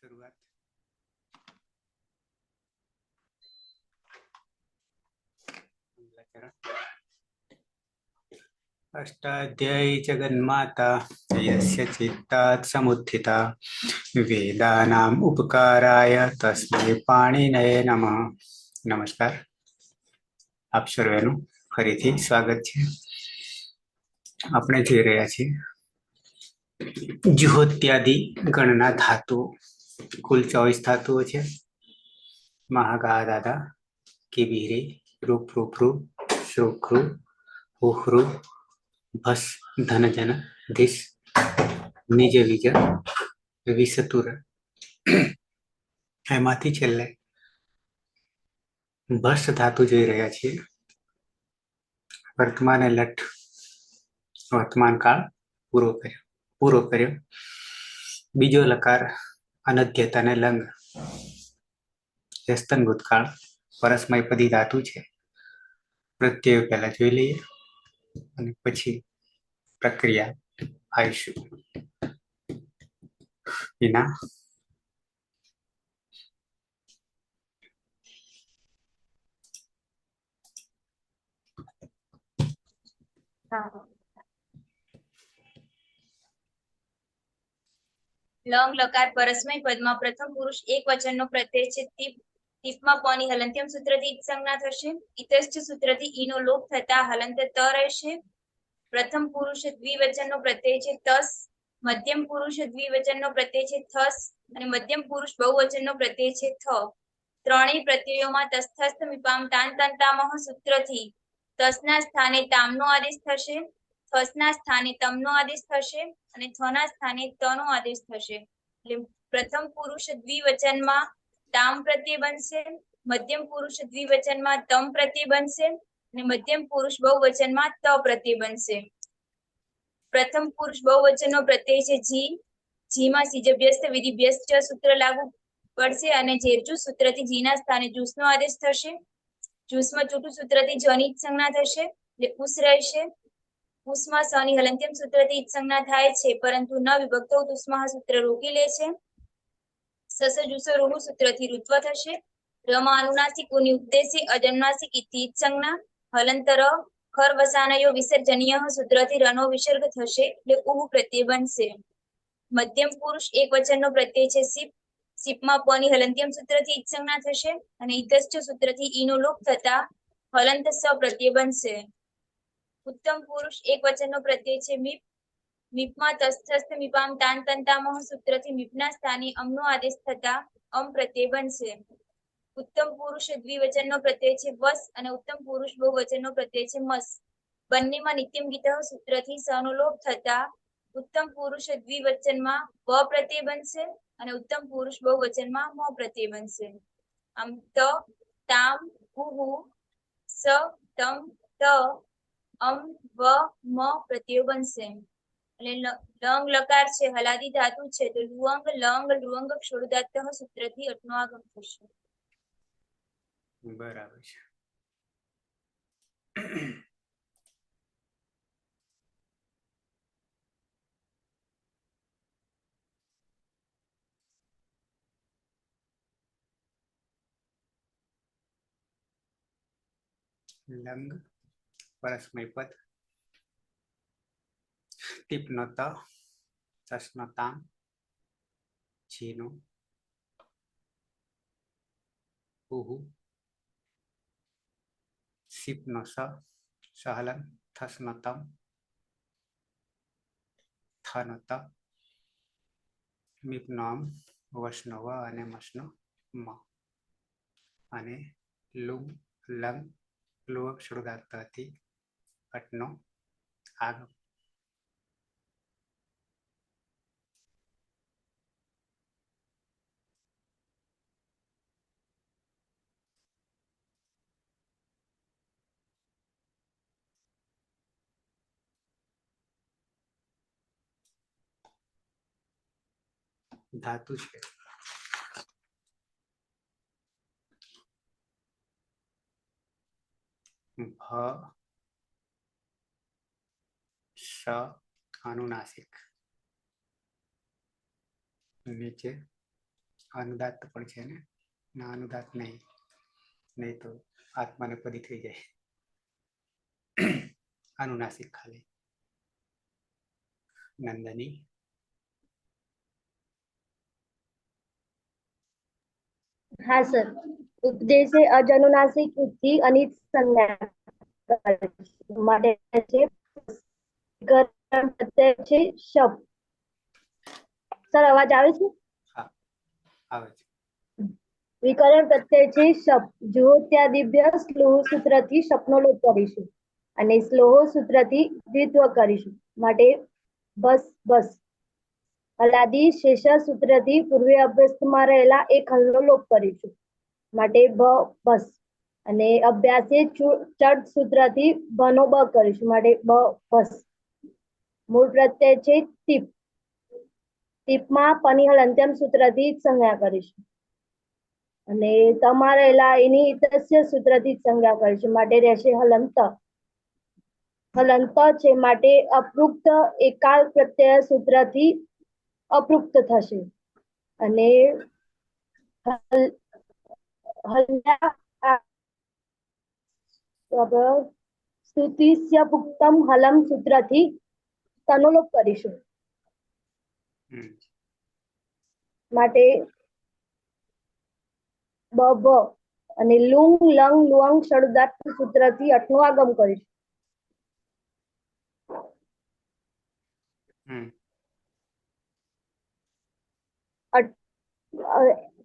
शुरुआत। अष्टाध्यायी जगन्माता यस्य चित्तात् समुत्थिता वेदानाम् उपकाराय तस्मै पाणिनये नमः। नमस्कार, આપ સર્વેનું ફરીથી સ્વાગત છે। આપણે જોઈ રહ્યા છીએ જુહોત્યાદિ ગણના ધાતુઓ। કુલ 24 ધાતુઓ છે। મહાગા દાદા કિબિરે રૂપ રૂપરૂ શુક્રુ હુહ્રુ ભસ ધન જન ધીસ નિજ વિજ વિસતુર। એમાંથી છેલ્લે ભસ ધાતુ જોઈ રહ્યા છીએ। વર્તમાન લઠ વર્તમાન કાળ પૂરો કર્યો। બીજો લકાર અનધ્યત અને લંગ વ્યસ્તન ભૂતકાળ પરસ્મયપદી ધાતુ છે। પ્રત્યય પહેલા જોઈ લઈએ અને પછી પ્રક્રિયા આવીશું એના। લંગ લકાર પરસ્મય પદમાં પ્રથમ પુરુષ એક વચનનો પ્રત્યય છે। ટીપમાં પની હલંત્યમ સૂત્રથી ઈત સંજ્ઞા થશે। ઈતશ્ચ સૂત્રથી ઈનો લોપ થતા હલંત ત રહેશે। પ્રથમ પુરુષ દ્વિવચનનો પ્રત્યય છે તસ। મધ્યમ પુરુષ દ્વિવચનનો પ્રત્યય છે થસ અને મધ્યમ પુરુષ બહુવચનનો પ્રત્યય છે થ। ત્રણેય પ્રત્યયોમાં તસ્થસ્થ મિપામ તાન તંતામહ સૂત્રથી તસના સ્થાને તામનો આદેશ થશે, થસના સ્થાને તમનો આદેશ થશે અને થના સ્થાને તનો આદેશ થશે। એટલે પ્રથમ પુરુષ દ્વિવચનમાં તામ પ્રત્યય બનશે, મધ્યમ પુરુષ દ્વિવચનમાં તમ પ્રત્યય બનશે અને મધ્યમ પુરુષ બહુવચનમાં ત પ્રત્યય બનશે। પ્રથમ પુરુષ બહુવચનનો પ્રત્યય છે જી। જીમાં સિજભ્યસ્ત વિધિભ્યસ્ત સૂત્ર લાગુ પડશે અને જેરજુ સૂત્રથી જીના સ્થાને જૂસનો આદેશ થશે। જૂસમાં ચૂટુ સૂત્રથી જની સંજ્ઞા થશે એટલે ઉસ રહેશે। ઉસમાં સની હલંત્યમ સૂત્રથી ઈત સંજ્ઞા થાય છે પરંતુ ન વિભક્તો ઉસ્મા સૂત્ર રોકી લે છે। સસ જુસો રૂહુ સૂત્રથી ઋત્વ થશે। રમાં અનુનાસિક ઉની ઉપદેશી અજન્નાસિક ઇતિ ઈત સંજ્ઞા। હલંતર ખર વસાનયો વિસર્જનીય સૂત્રથી રનો વિસર્ગ થશે એટલે ઉહ પ્રત્યય બનશે। મધ્યમ પુરુષ એક વચનનો પ્રત્યય છે સિપ। સિપમાં પની હલંત્યમ સૂત્રથી ઈત સંજ્ઞા થશે અને ઈતશ્ચ સૂત્રથી ઈનો લોપ થતા હલંત સ પ્રત્યય બનશે। ઉત્તમ પુરુષ એક વચનનો પ્રત્યય છે મીપ। મીપમાં તસ્થસ્થ મિપામ તાન તંતામહ સૂત્રથી મીપના સ્થાને અમનો આદેશ થતા અમ પ્રત્યય બનશે। ઉત્તમ પુરુષ દ્વિવચનનો પ્રત્યય છે વસ અને ઉત્તમ પુરુષ બહુવચનનો પ્રત્યય છે મસ। બંનેમાં નિત્યમ ગીત સૂત્રથી સનો લોપ થતા ઉત્તમ પુરુષ દ્વિવચનમાં વ પ્રત્યય બનશે અને ઉત્તમ પુરુષ બહુવચનમાં મ પ્રત્યય બનશે। આમ ત તામ હુહુ સ તમ ત અમ વ મ પ્રત્યય બનશે। એટલે લંગ લકાર છે હલાદી ધાતુ છે તો લુઅંગ લંગ લુઅંગ ક્ષોરુદાત્ત સૂત્રથી અટનો આગમ થશે। બરાબર છે। લંગ પરસ્મય પદ ટીપનો ત તસનો તામ જીનો ઉહુ સિપનો સ સહલન થસનો તમ થનો ત મીપનો અમ વસનો વ અને મસનો મ અને લુંગ લંગ લુઅક શરૂદાતથી અટનો આગમ। ધાતુ છે ભ શ અનુનાસિક નીચે અનુદાત્ત પણ છે ને, ના અનુદાત્ત નહીં, નહીં તો આત્માને પદી થઈ જાય. અનુનાસિક ખાલી. નંદની. હા સર, ઉપદેશે અજનુનાસિક યુક્તિ અનિત સંજ્ઞા માટે છે વિકરણ પ્રત્યય છે શબ. સર અવાજ આવે છે? હા આવે છે. વિકરણ પ્રત્યય છે શબ. જો ત્યાં દિવ્ય સ્લોહ સૂત્રથી શબનો લોપ કરીશું અને સ્લોહ સૂત્રથી દ્વિત્વ કરીશું માટે બસ બસ. અલાદિ શેષ સૂત્રથી પૂર્વે અભ્યસ્તમાં રહેલા એક હલનો લોપ કરીશું માટે બસ. અને અભ્યાસે ચડ સૂત્રથી બનો બ કરીશું માટે બસ. મૂળ પ્રત્યય છે ટીપ. ટીપમાં પનિહલ અંત્યમ સૂત્રથી સંજ્ઞા કરીશું અને તમારેલા એની તસ્ય સૂત્રથી સંજ્ઞા કરીશું માટે રહેશે હલંત. હલંત છે માટે અપૃક્ત એકાલ પ્રત્યય સૂત્રથી અપૃક્ત થશે અને સ્તુતિસ્ય પુક્તમ હલમ સૂત્રથી તનુલોપ કરીશું માટે બ અને લુંગ લંગ લુઅંગ ષડુદાત્ત સૂત્રથી અટનું આગમ કરીશું.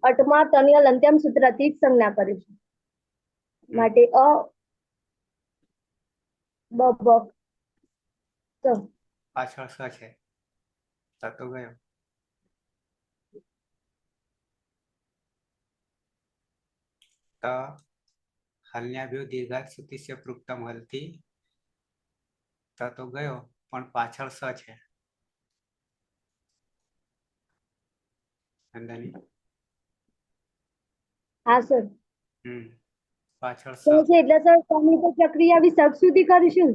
અટમાં તનિયલ અંત્યમ સૂત્રથી જ સંજ્ઞા કરીશું માટે અ બ પાછળ સ છે તો ગયો. त હલ્યાભ્યો દીર્ઘાત સુતિસ્ય પૃક્તમ હલથી તો ગયો પણ પાછળ સ છે. નંદની. હા સર. પાછળ સ. તો છે એટલે સર તમે તો પ્રક્રિયા બી સબ સુધી કરીશું.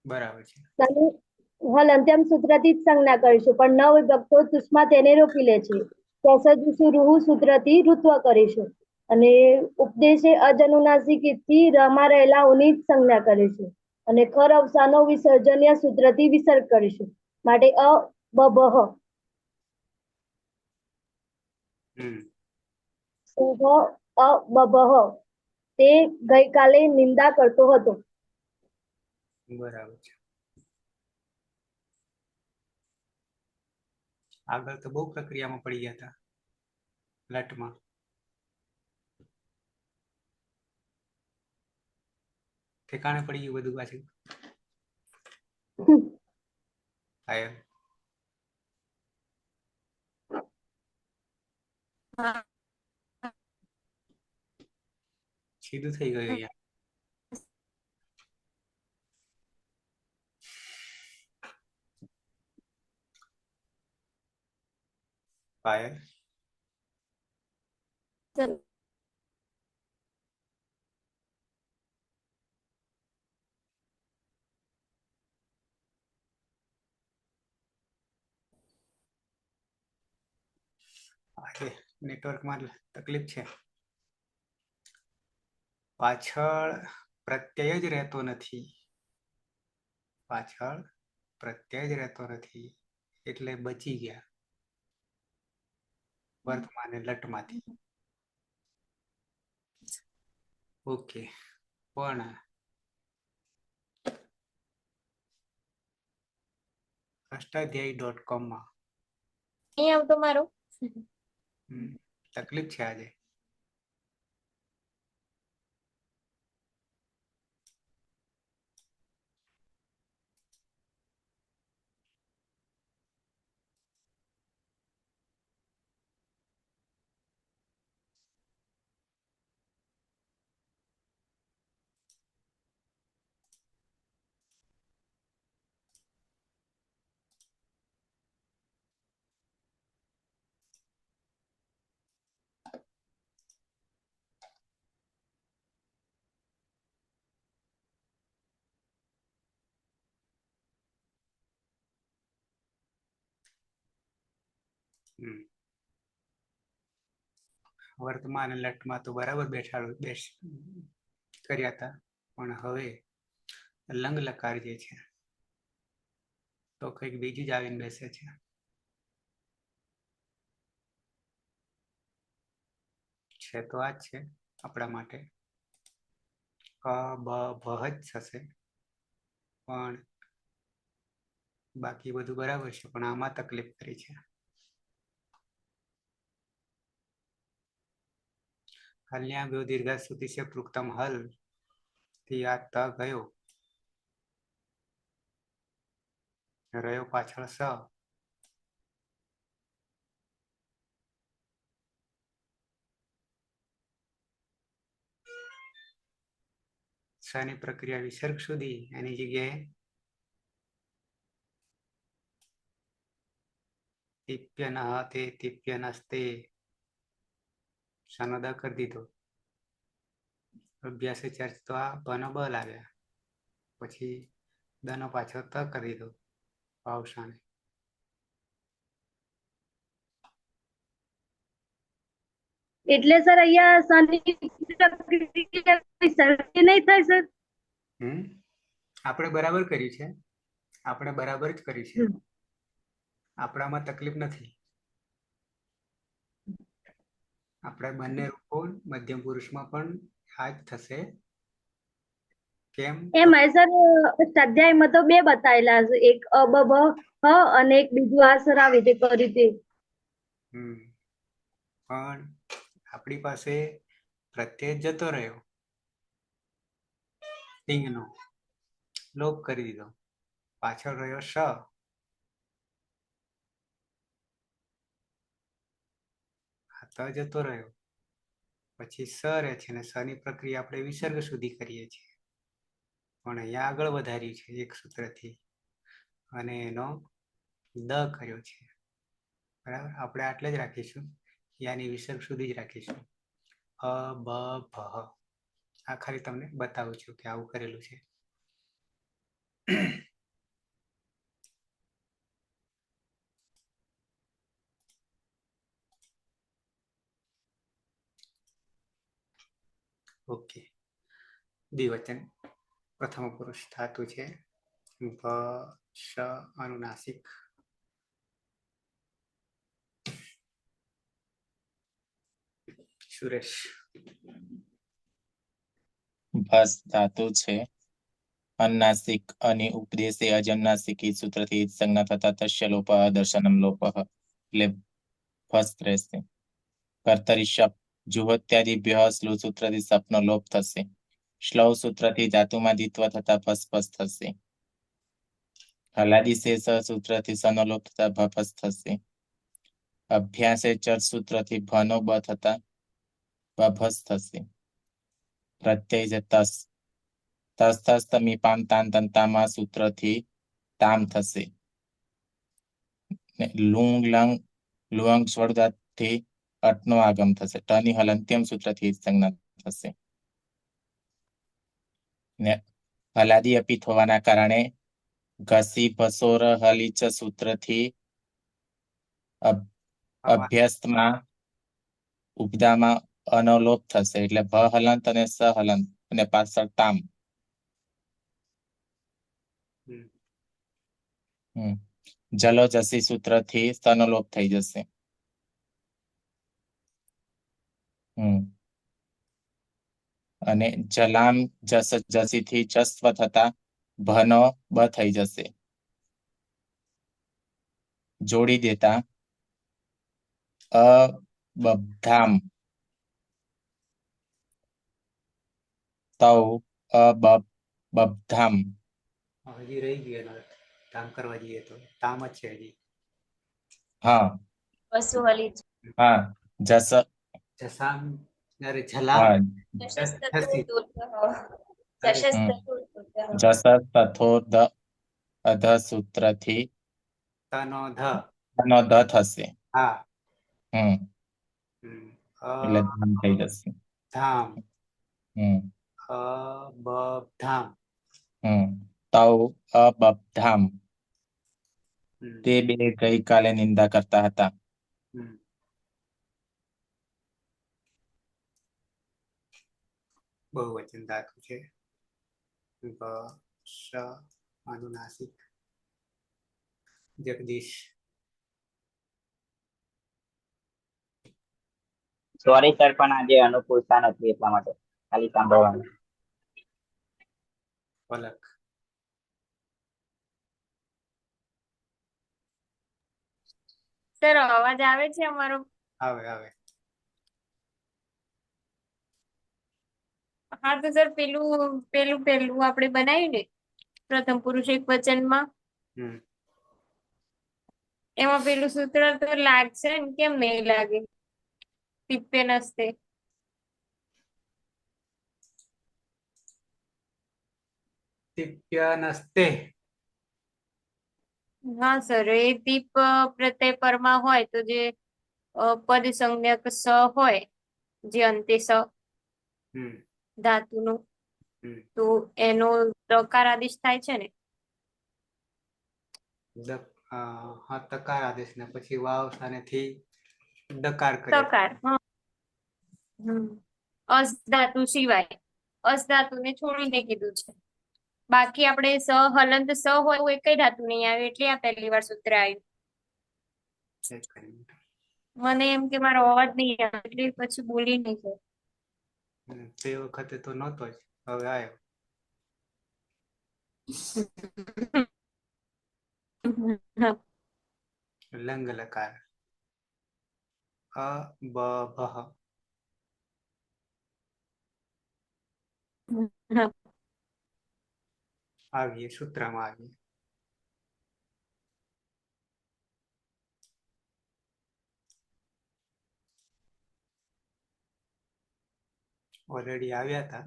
બરાબર છે. હલ અંત્યમ સૂત્રથી જ સંજ્ઞા કરીશું પણ ન વિભક્તો તુષ્મા તેને રોકી લે છે. રૂહુ સૂત્રથી ઋત્વ કરીશું અને ઉપદેશે અજનુનાસિકથી રમા રહેલા ઉની જ સંજ્ઞા કરીશું અને ખર અવસાનો વિસર્જનીય સૂત્રથી વિસર્ગ કરીશું માટે અ બહ. અ બહ તે ગઈકાલે નિંદા કરતો હતો. બરાબર છે. આગળ તો બહુ પ્રક્રિયામાં પડી ગયા હતા લટમાં. ઠેકાણે પડી ગયું બધું પાછું. આયર. સીધું થઈ ગયું અહીંયા. પાયલ. આજે નેટવર્કમાં તકલીફ છે. પાછળ પ્રત્યય જ રહેતો નથી. પાછળ પ્રત્યય જ રહેતો નથી એટલે બચી ગયા વર્તમાને લટમાંથી. ઓકે પણ અષ્ટાધ્યાયી.com માં નહીં આવતો મારો. તકલીફ છે આજે. વર્તમાન અને લટમાં તો બરાબર કર્યા હતા, પણ હવે લંગ લકાર જે છે તો કંઈક બીજું જ આવીને બેસે છે તો આ જ છે આપણા માટે. ક બ ભ જ થશે, પણ બાકી બધું બરાબર છે, પણ આમાં તકલીફ કરી છે. હલ્યાભ્યો દીર્ઘ સુધી છે પૃક્તમ હલ થી આ ત ગયો, રહ્યો પાછળ સ, ની પ્રક્રિયા વિસર્ગ સુધી, એની જગ્યાએ તિપ્ય ન તે તિપ્ય નસ્તે શાનો દ કરી દીધો. અભ્યાસે ચર્ચ તો આ બનો બ લાગ્યા, પછી દનો પાછો ત કરી દીધો પાવસાને. એટલે સર અહીંયા શનિ પ્રક્રિયા વિસર્ગ નહીં થાય સર? આપણે બરાબર કર્યું છે, આપણે બરાબર જ કર્યું છે, આપણામાં તકલીફ નથી. આપણે બંને રૂપો મધ્યમ પુરુષમાં પણ આ જ થશે. કેમ? એમાં સર સ્વાધ્યાયમાં તો બે બતાવેલા છે, એક અ બ ભ હ અને એક બીજું આ સર આવી રીતે કર્યું તે. પણ આપણી પાસે પ્રત્યય જતો રહ્યો, નો લોપ કરી દીધો, પાછળ રહ્યો શ, ત જતો રહ્યો, પછી સ રહે છે, ને સ ની પ્રક્રિયા આપણે વિસર્ગ સુધી કરીએ છીએ, પણ અહીંયા આગળ વધાર્યું છે એક સૂત્રથી અને એનો દ કર્યો છે. બરાબર, આપણે આટલે જ રાખીશું, યાની વિસર્ગ સુધી જ રાખીશું. અ બ ભ, આ ખાલી તમને બતાવું છું કે આવું કરેલું છે. ઓકે, દ્વિવચન પ્રથમ પુરુષ ધાતુ છે ભ શ અનુનાસિક. સુરેશ. ભસ ધાતુ છે, અનુનાસિક અને ઉપદેશે અજમનાસિકી સૂત્રથી સંજ્ઞા થતા તસ્ય લોપ દર્શનમ લોપ, એટલે ભસ રહેશે. કર્તરી શપ જુહોત્યાદિભ્ય શ્લુ સૂત્રથી સપનો લોપ થશે. શ્લવ સૂત્રથી ધાતુમાં દ્વિત્વ થતા ભસ થશે. હલાદી શેષ સૂત્રથી સનો લોપ થતા ભસ થશે. અભ્યાસે ચર સૂત્રથી ભનો બ થતા ભસ થશે. પ્રત્યય છે તસ, તસ તસ તમી પામ તાન તંતામાં સૂત્રથી તામ થશે. લુંગ લંગ લુઅંગ સ્વરદાથી અટનો આગમ થશે. ટની હલંત્યમ સૂત્રથી સંજ્ઞા થશે. ને હલાદી અપિત હોવાના કારણે ઘસી ભસોર હલીચ સૂત્રથી અભ્યાસમાં ઉપદામાં અનલોપ થશે, એટલે ભ હલંત અને સ હલંત અને પાછળ તામ. જલો જસી સૂત્રથી સ્તનલોપ થઈ જશે. અને જલામ જસ જસીથી જસ્વ થતા ભનો બ થઈ જશે. જોડી દેતા અબધામ તૌ અબધામ. હજી રહી ગયું, કામ કરવા જઈએ તો તામ જ છે હજી. હા વસુ હલી હા જસ જસામ જલામ જસ તથોદ અધ સૂત્રથી તનો ધ થશે. હા, એટલે ધામ થઈ જશે. ધામ અબધામ તૌ અબધામ. તે બે ગઈકાલે નિંદા કરતા હતા. બહુવચન ધાતુ છે. બ સ અનુનાસિક. જગદીશ. સોરી સર, પણ આજે અનુકૂળતા નથી એટલા માટે ખાલી સાંભળવાનું. પલક. સર અવાજ આવે છે અમારો? આવે આવે. હા તો સર પેલું આપણે બનાવ્યું ને પ્રથમ પુરુષ એક વચનમાં, હમ એમાં પેલું સૂત્ર તો લાગશે ને, કેમ નહીં લાગે? ટીપે નસ્તે. તિપ્ય નસ્તે. હા સર, એ દીપ પ્રત્યય પરમાં હોય તો જે પદ સંજ્ઞક સ હોય, જે અંતે સ હમ ધાતુનું, હમ તો એનો દકાર આદેશ થાય છે ને. હા, તકાર આદેશ ને પછી વાવ સ્થાનેથી દકાર કરે છે. તકાર. અસ ધાતુ સિવાય અસ ધાતુને છોડીને કીધું છે. બાકી આપણે સ હલંત સ હોય એવું એકય ધાતુ નહીં આવે, એટલે આ પહેલી વાર સૂત્ર આવ્યું. એક મિનિટ. મને એમ કે મારો અવાજ નહીં આવે એટલે પછી બોલી નહીં જાય. તે વખતે તો નહોતો જ, હવે આવ્યો. લંગ લકાર. અ બ ભ. આવીએ સૂત્રમાં આવીએ. ઓલરેડી આવ્યા હતા.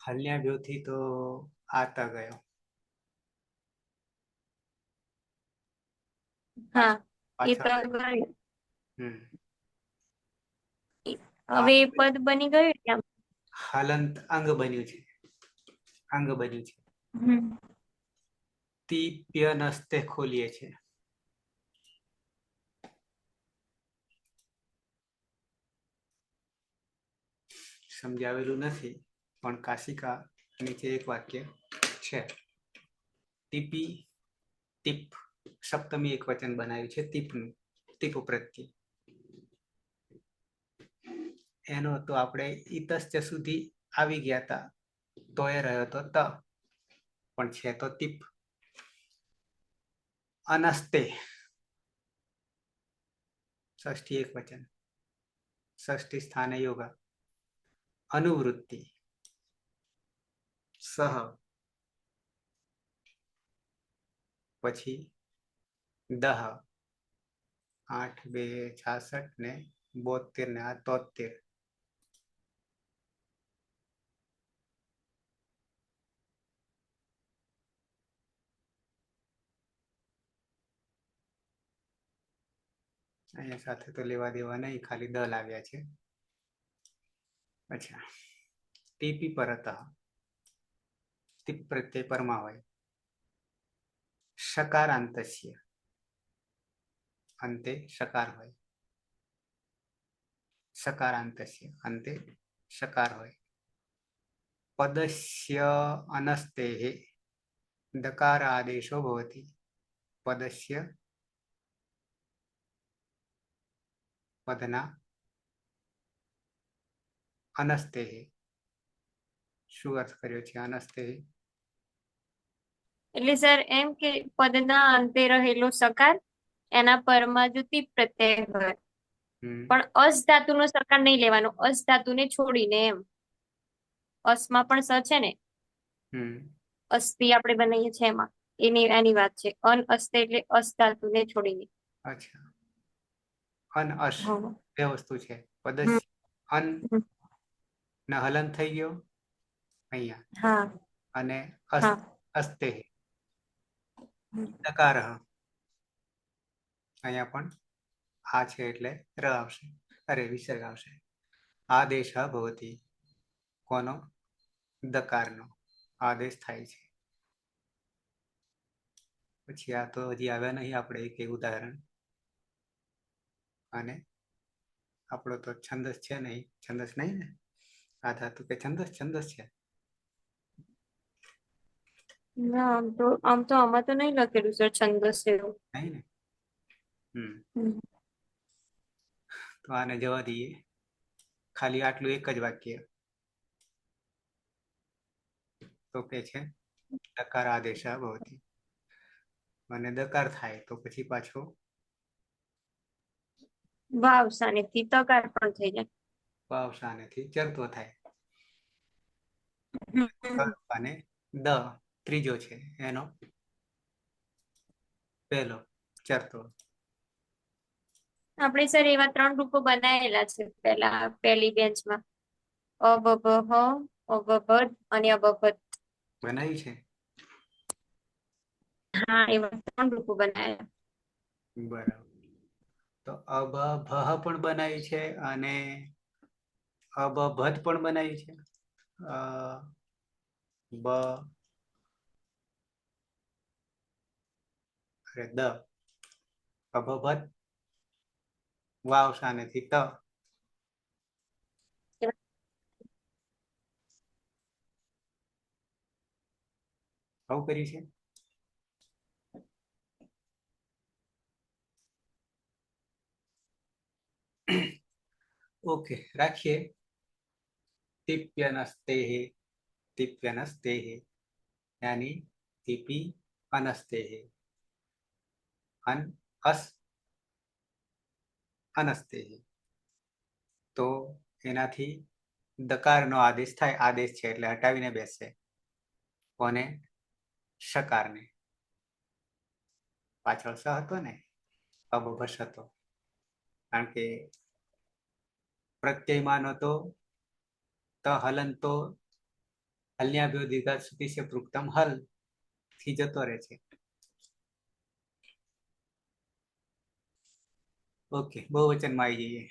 હલ્યા બ્યોથી તો આતા ગયો. હા, એ તો પાછળ ગયું. હમ હવે એ પદ બની ગયું ને આમ. હલંત અંગ બન્યું છે. અંગ બન્યું છે. હમ. તિપ્ય નસ્તે ખોલીએ છે. સમજાવેલું નથી, પણ કાશિકા નીચે એક વાક્ય છે. ટીપી ટીપ સપ્તમી એક વચન બનાવ્યું છે. ટીપનું ટીપ પ્રત્યે એનો તો આપણે ઈતસ્ય સુધી આવી ગયા હતા, તો એ રહ્યો તો ત, પણ છે તો ટીપ. અનસ્તે ષષ્ઠી એક વચન, ષષ્ઠી સ્થાને યોગા. અનુવૃત્તિ સહ, પછી દહ 8 2 66 ને 72 ને આ 73. અહીંયા સાથે તો લેવા દેવા નહીં, ખાલી દ લાવ્યા છે. અચ્છા, ટીપી પરત ટીપ પ્રત્યય પરમાં હોય. શકારાંતસ્ય અંતે શકાર હોય. સકારાંતસ્ય અંતે શકાર હોય. પદસ્ય અનસ્તેઃ દકાર આદેશો ભવતિ. પદસ્ય પદના અનસ્તેઃ. શું અર્થ કર્યો છે અનસ્તેઃ? એટલે સર એમ કે પદના અંતે રહેલો સકાર એના પરમાં જો તીપ પ્રત્યય હોય, પણ અસ ધાતુનો સકાર નહીં લેવાનો, અસ ધાતુને છોડીને એમ. અસમાં પણ સ છે ને, અસ્થિ આપણે બનાવીએ છીએ એમાં, એની વાત છે. અન અસ્તે એટલે અસ ધાતુને છોડીને. અચ્છા, અન અશ હા. બે વસ્તુ છે. હમ. પદસ્ય અન હમ. ન હલન થઈ ગયો અહીંયા, હા. અને હા. અસ્તેઃ હમ. દકાર. અહીંયા પણ આ છે એટલે ર આવશે, અરે વિસર્ગ આવશે. આદેશ ભવતી, કોનો? દકારનો આદેશ થાય છે. પછી આ તો હજી આવ્યા નહીં આપણે એક ઉદાહરણ. અને આપણો તો છંદસ છે નહીં, છંદસ નહીં ને, આ ધાતુ કે છંદસ છે ના, આમ તો આમાં તો નહીં લખેલું સર છંદસ એવું. નહીં ને. હમ. તો આને જવા દઈએ, ખાલી આટલું એક જ વાક્ય. તો કે છે દકાર આદેશા ભવતી, અને દકાર થાય તો પછી પાછો ભાવ સાનેથી તકાર પણ થઈ જાય. વાવ સાનેથી ચરતો થાય. હમ. અને દ ત્રીજો છે એનો પહેલો ચરતો. આપણે સર એવા 3 રૂપો બનાયેલા છે પહેલી બેન્ચમાં, અબભ, અબભદ અને અબભદ. બનાવી છે. હા, એવા 3 રૂપો બનાયેલા. બરાબર. તો અબભ પણ બનાવી છે અને અબભદ પણ બનાવી છે. બ અરે દ અબભદ વાવ સાનેથી ત. આવું કર્યું છે. ઓકે, રાખીએ. તિપ્યનસ્તેઃ, તિપ્યનસ્તેઃ यानी તિપી અનસ્તેઃ, અસ અનસ્તેઃ. તો એનાથી દકારનો આદેશ થાય, આદેશ છે એટલે હટાવીને બેસે. કોને? શકારને. પાછળ સ હતો ને, અબભસ હતો, કારણ કે પ્રત્યયમાં હતો ત હલંતો હલ્યાભ્યો દીર્ઘાત સુધી છે પૃક્તમ હલ થી જતો રહે છે. ઓકે, બહુવચનમાં આવી જઈએ.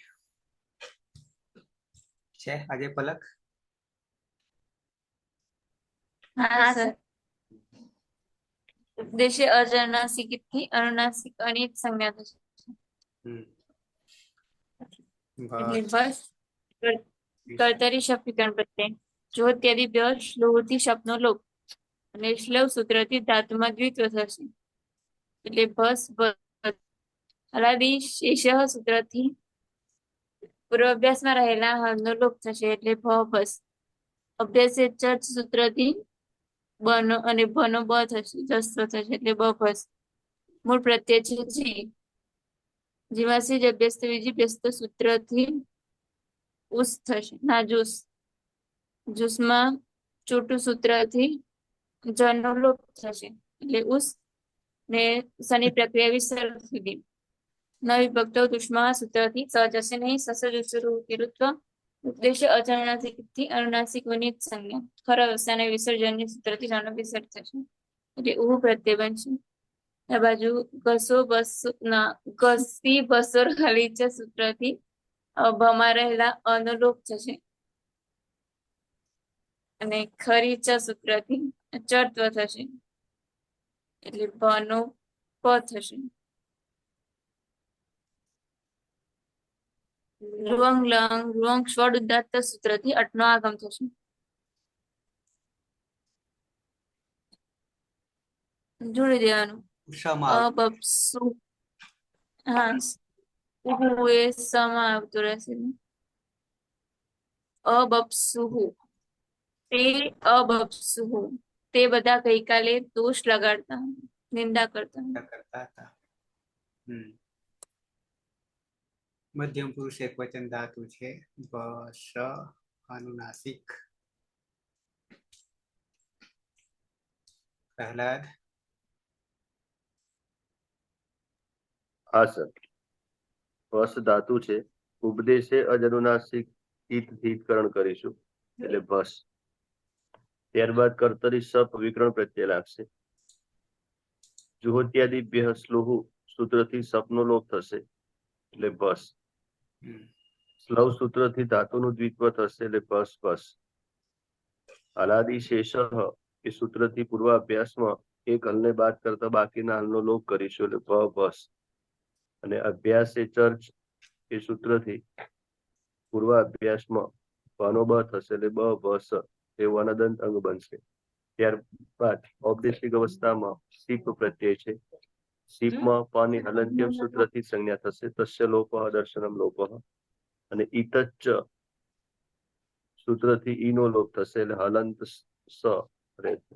છે આજે પલક? હા સર. ઉપદેશે અજનાસિક થી અનુનાસિક અનિત સંજ્ઞા થશે. એટલે બસ કર્તરી શબ્દીકરણ પ્રત્યય જો ત્યાદી બ્ય શ્લોથી શબ્દનો લોપ અને શ્લવ સૂત્રથી ધાતુમાં દ્વિત્વ થશે. એટલે બસ હલાદી શેષ સૂત્રથી પૂર્વાભ્યાસમાં રહેલા હાલનો લોપ થશે. એટલે ભ બસ અભ્યાસે ચર્ચ સૂત્રથી બનો અને ભનો બ થશે, જસ્વ થશે. એટલે બ બસ મૂળ પ્રત્યય છે જી, જીવાસી જ અભ્યસ્ત બીજી વ્યસ્ત સૂત્રથી ઉસ થશે. ના જુસ, જુસમાં ચોટું સૂત્રથી જનો લોપ થશે. એટલે ઉસ ને શનિ પ્રક્રિયા વિસર્ગ સુધી નવી ભક્તો દુષ્મા સૂત્રથી સહજ હશે નહીં. સસજુસરું કિરુત્વ ઉપદેશ અજાણાથી અનુનાસિક વનિત સંજ્ઞા ખરા અવસાને વિસર્જનની સૂત્રથી જાનો વિસર્ગ થશે. એટલે ઉહ પ્રત્યય બનશે. આ બાજુ ઘસો બસો ના ઘસી બસોર ખાલી છે સૂત્રથી ભમાં રહેલા અનુલોપ થશે અને ખરી ચ સૂત્રથી ચર્ત્વ થશે. એટલે ભનો પ થશે. લુઅંગ લંગ લુઅંગ સ્વડ ઉદાત્ત સૂત્રથી અટનો આગમ થશે. જોડી દેવાનું. અબપસુ, હા ઉહુ એ સમા આવતું રહેશે. અબપસુહુ, તે અબપસુહુ તે બધા ગઈકાલે દોષ લગાડતા, નિંદા કરતા હતા. મધ્યમ પુરુષ એક વચન ધાતુ છે. બ શ અનુનાસિક. પ્રહલાદ? હા સર. વસ ધાતુ છે. ઉપદેશે અજનુનાસિક હિતકરણ કરીશું એટલે ભસ. ત્યારબાદ કર્તરી સપ વિકરણ પ્રત્યય લાગશે. જુહોત્યાદિભ્ય સ્લોહુ સૂત્રથી સપનો લોપ થશે એટલે ભસ. સ્લવ સૂત્રથી ધાતુનું દ્વિત્વ થશે એટલે ભસ ભસ. હલાદી શેષ એ સૂત્રથી પૂર્વાભ્યાસમાં એક હલને બાદ કરતા બાકીના હલનો લોપ કરીશું એટલે ભ ભસ. અને અભ્યાસ એ ચર્ચ એ સૂત્રથી પૂર્વાભ્યાસમાં ભનો બ થશે એટલે બ ભ સ એવું અનદંત અંગ બનશે. ત્યારબાદ ઔપદેશિક અવસ્થામાં સીપ પ્રત્યય છે. સીપમાં પાની હલંત્યમ સૂત્રથી સંજ્ઞા થશે. તસ્ય લોપઃ દર્શનમ લોપઃ. અને ઈતચ્ચ સૂત્રથી ઈનો લોપ થશે એટલે હલંત સ રહેશે.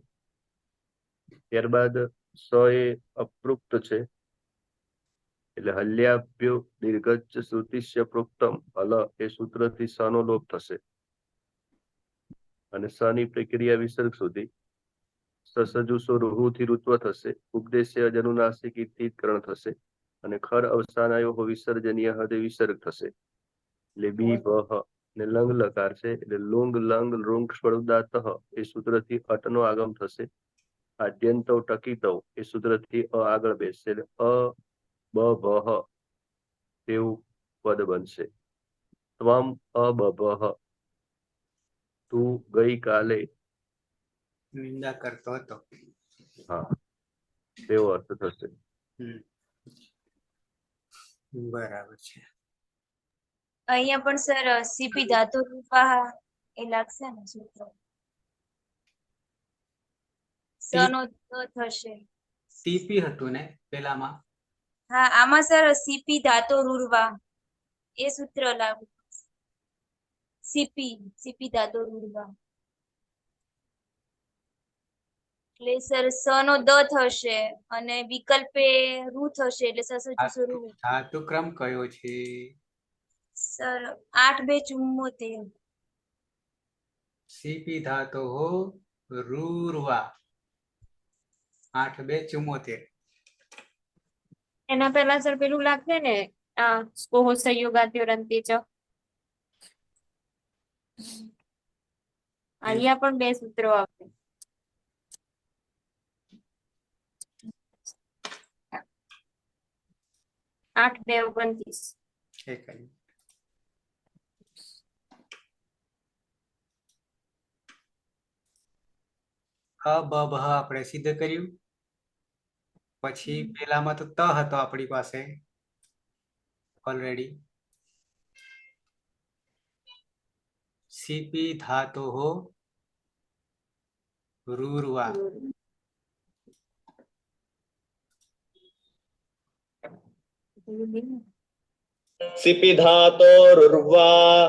ત્યારબાદ સ એ અપૃક્ત છે એટલે હલ્યાભ્યો દીર્ઘચ્ચ શ્રુતિશ્ય પ્રોક્તમ હલ એ સૂત્રથી સ નો લોપ થશે. અને સ ની પ્રક્રિયા વિસર્ગ સુધી સસજુસો રૂહુથી ઋત્વ થશે. ઉપદેશ્ય જનુનાસિક કરણ થશે. અને ખર અવસાનાયો વિસર્જનીય હદે વિસર્ગ થશે. એટલે બી બહ ને લંગ લકાર છે એટલે લુંગ લંગ લુંગ સ્વરૂપદાત એ સૂત્રથી અટનો આગમ થશે. આદ્યંતવ ટકીતવ એ સૂત્રથી અ આગળ બેસશે એટલે અ બ ભ તેવું પદ બનશે. ત્વમ અબભ તું ગઈકાલે નિંદા કરતો હતો. હા તેવો અર્થ થશે. બરાબર છે. અહીંયા પણ સર સીપી ધાતુ રૂપા એ લાગશે ને સૂત્ર સનો થશે. ટીપી હતું ને પેલામાં? હા આમાં સર સીપી ધાતો રૂરવા એ સૂત્ર લાગુ. સીપી ધાતો રૂરવા એટલે સર સ નો દ થશે અને વિકલ્પે રૂ થશે એટલે સસજુ રૂ. ધાતુ ક્રમ કયો છે? સર 8-2-74. સીપી ધાતો હો રૂરવા 8-2-74. એના પહેલા સર પેલું લાગશે ને સ્કોહ સંયોગાદ્યોરંતી ચ. અહીંયા પણ બે સૂત્રો આવશે. 8-2-29. અબભ આપણે સિદ્ધ કર્યું. પછી પેલામાં તો ત હતો આપણી પાસે ઓલરેડી. સીપી ધાતો હો રૂરવા. સિપી ધાતોરુર્વા.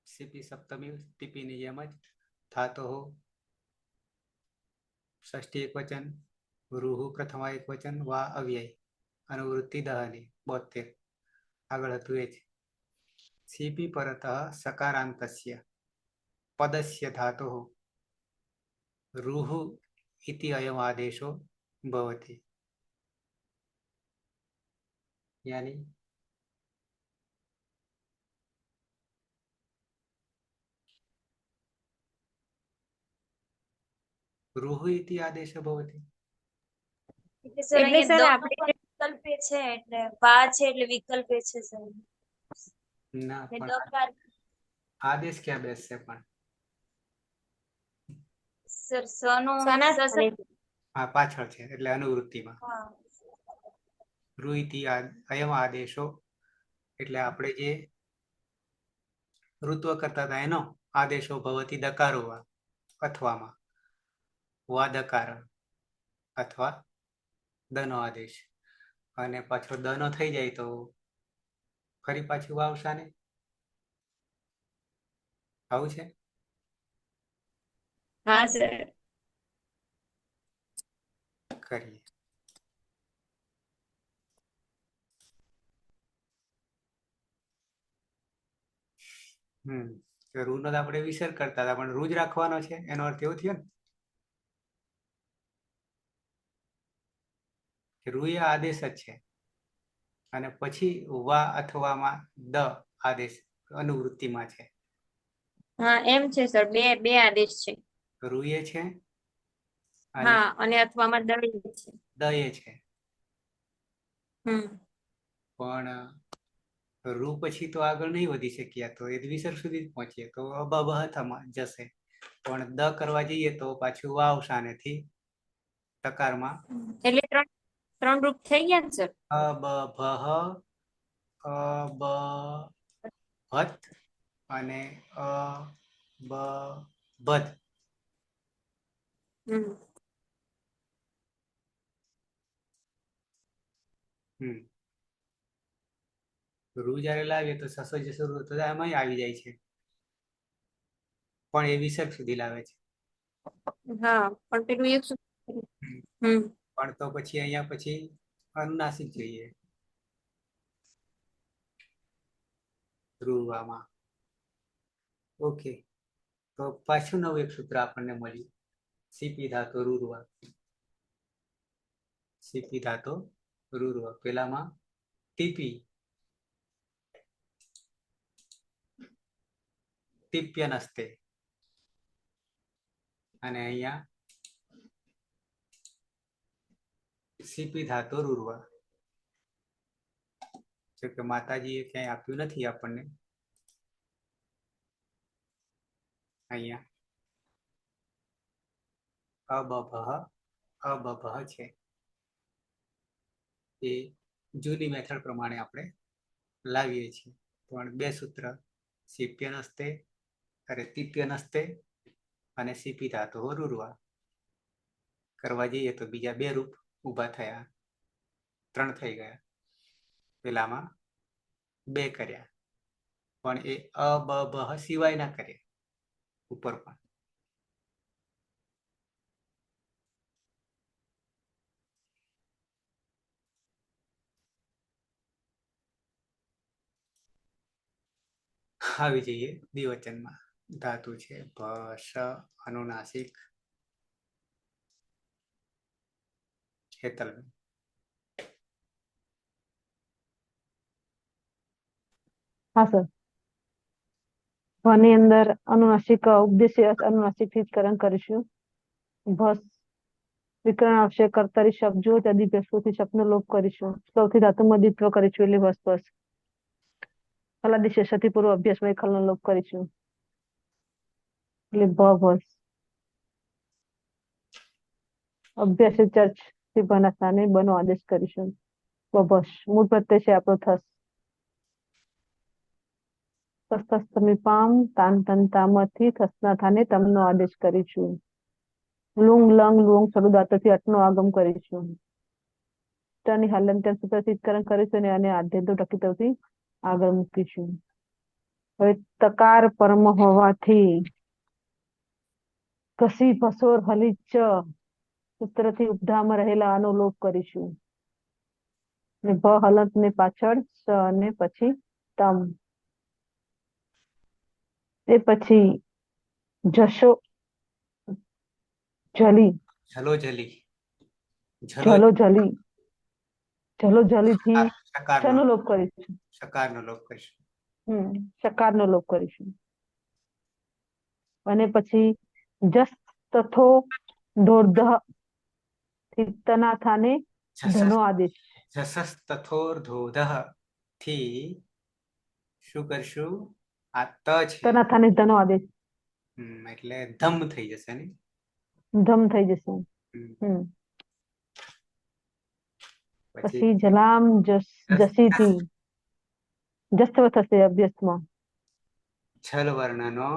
સીપી સપ્તમી ટીપીની જેમ જ ધાતો હો ષષ્ઠી એક વચન, રૂહુ પ્રથમા એક વચન, વા અવ્યય, અનુવૃત્તિ દહની 72. આગળ હતું એ જ. સીપી પરતઃ સકારાંતસ્ય પદસ્ય ધાતો રૂહુ ઇતિ અયમ આદેશો ભવતિ. यानी રૂહુ ઇતિ આદેશ ભવતિ. એટલે સર એટલે સર અહીંયા આપણે વિકલ્પે છે એટલે વા છે એટલે વિકલ્પે છે સર. ના ને પણ દકાર આદેશ ક્યાં બેસશે પણ? સર સનો સના સ્થાને. હા પાછળ છે એટલે અનુવૃત્તિમાં. હા રૂ ઇતિ અયમ આદેશો એટલે આપણે જે ઋત્વ કરતા હતા એનો આદેશો ભવતી દકારો અથવામાં વા દકાર અથવા દનો આદેશ. અને પાછો દનો થઈ જાય તો ફરી પાછું વાવશાને આવું છે. હા સર. કરીએ. રૂ નો આપણે વિસર્ગ કરતા હતા પણ રૂ જ રાખવાનો છે એનો અર્થ એવો થયો ને કે રૂ એ આદેશ જ છે અને પછી વા અથવામાં દ આદેશ અનુવૃત્તિમાં છે. હા એમ છે સર બે આદેશ છે. રૂ એ છે અને હા અને અથવામાં દળ છે. દ એ છે. પણ રૂ પછી તો આગળ નહીં વધી શક્યા તો એ વિસર્ગ સુધી જ પહોંચીએ તો અબભમાં જશે. પણ દ કરવા જઈએ તો પાછું વાવ શાનેથી તકારમાં એટલે ત્રણ રૂપ થઈ ગયા ને સર. અબભ અબભત અને અબબધ. રૂ જયારે લાવીએ તો સસો જસો રૂ તો એમાં આવી જાય છે, પણ એ વિસર્ગ સુધી લાવે છે. હા, પણ પેલું એક પણ તો પછી અહીંયા પછી અનુનાસિક જોઈએ રૂવામાં. ઓકે, તો પાછું નવું એક સૂત્ર આપણને મળ્યું. સીપી ધાતો રૂરવા. સીપી ધાતો રૂરવા. પેલામાં ટીપી ટીપ્ય નસ્તે, અને અહીંયા સીપી ધાતો રૂરવા. જો કે માતાજીએ ક્યાંય આપ્યું નથી આપણને. અહીંયા અબભ છે. એ જૂની મેથડ પ્રમાણે આપણે લાવીએ છીએ, પણ બે સૂત્ર સીપ્ય નસ્તે તીપ્ય નસ્તે અને સીપી ધાતો રૂરવા કરવા જઈએ તો બીજા બે રૂપ ઊભા થયા, 3 થઈ ગયા. પેલામાં 2 કર્યા, પણ એ અબભ સિવાય ના કર્યા ઉપર પણ. આવી જઈએ દ્વિવચનમાં. ધાતુ છે ભ, શ, અનુનાસિક. હેતલ. હા સર. ભની અંદર અનુનાસિક ઉપદેશી અનુનાસિક થી કરણ કરીશું. ભસ વિકરણ આવશે કર્તારી શબ્દ જો ત્યાદી પેશોથી શબ્દનો લોપ કરીશું. સૌથી ધાતુમાં દ્વિત્વ કરીશું એટલે ભસ ભસ. ફલાદી શેષથી પૂર્વ અભ્યાસમાં ખલનો લોપ કરીશું એટલે ભ ભસ. અભ્યાસ ચર્ચ થી ભના સ્થાને બનો આદેશ કરીશું. બભસ મૂળ પ્રત્યય છે આપણો થસ. તમીપામ તાન તંતામથી થસના થાને તમનો આદેશ કરીશું. લુંગ લંગ લુંગ સરુદાતથી અટનો આગમ કરીશું. ની હાલંત્ય સૂત્રથી કરીશું અને આધ્યતો ટકીતોથી આગળ મૂકીશું. હવે તકાર પરમ હોવાથી કસી પસોર હલીચ સૂત્રથી ઉપધામાં રહેલા આનો લોપ કરીશું. ને ભ હલંત ને પાછળ સ અને પછી તમ. એ પછી જશો જલી ઝલો જલી ઝલો જલી ઝલો જલી થી શનો લોપ કરીશું. શકારનો લોપ કરીશું. શકારનો લોપ કરીશું. અને પછી જસ તથો દોર્ધ તના થાને ધનો આદેશ. જસસ તથોર ધોધ થી શું કરશું? આ ત છે તના થાને ધનો આદેશ. એટલે ધમ થઈ જશે ને. ધમ થઈ જશે. પછી જલામ જસીથી જસ્વ થશે અભ્યાસમાં. છલ વર્ણનો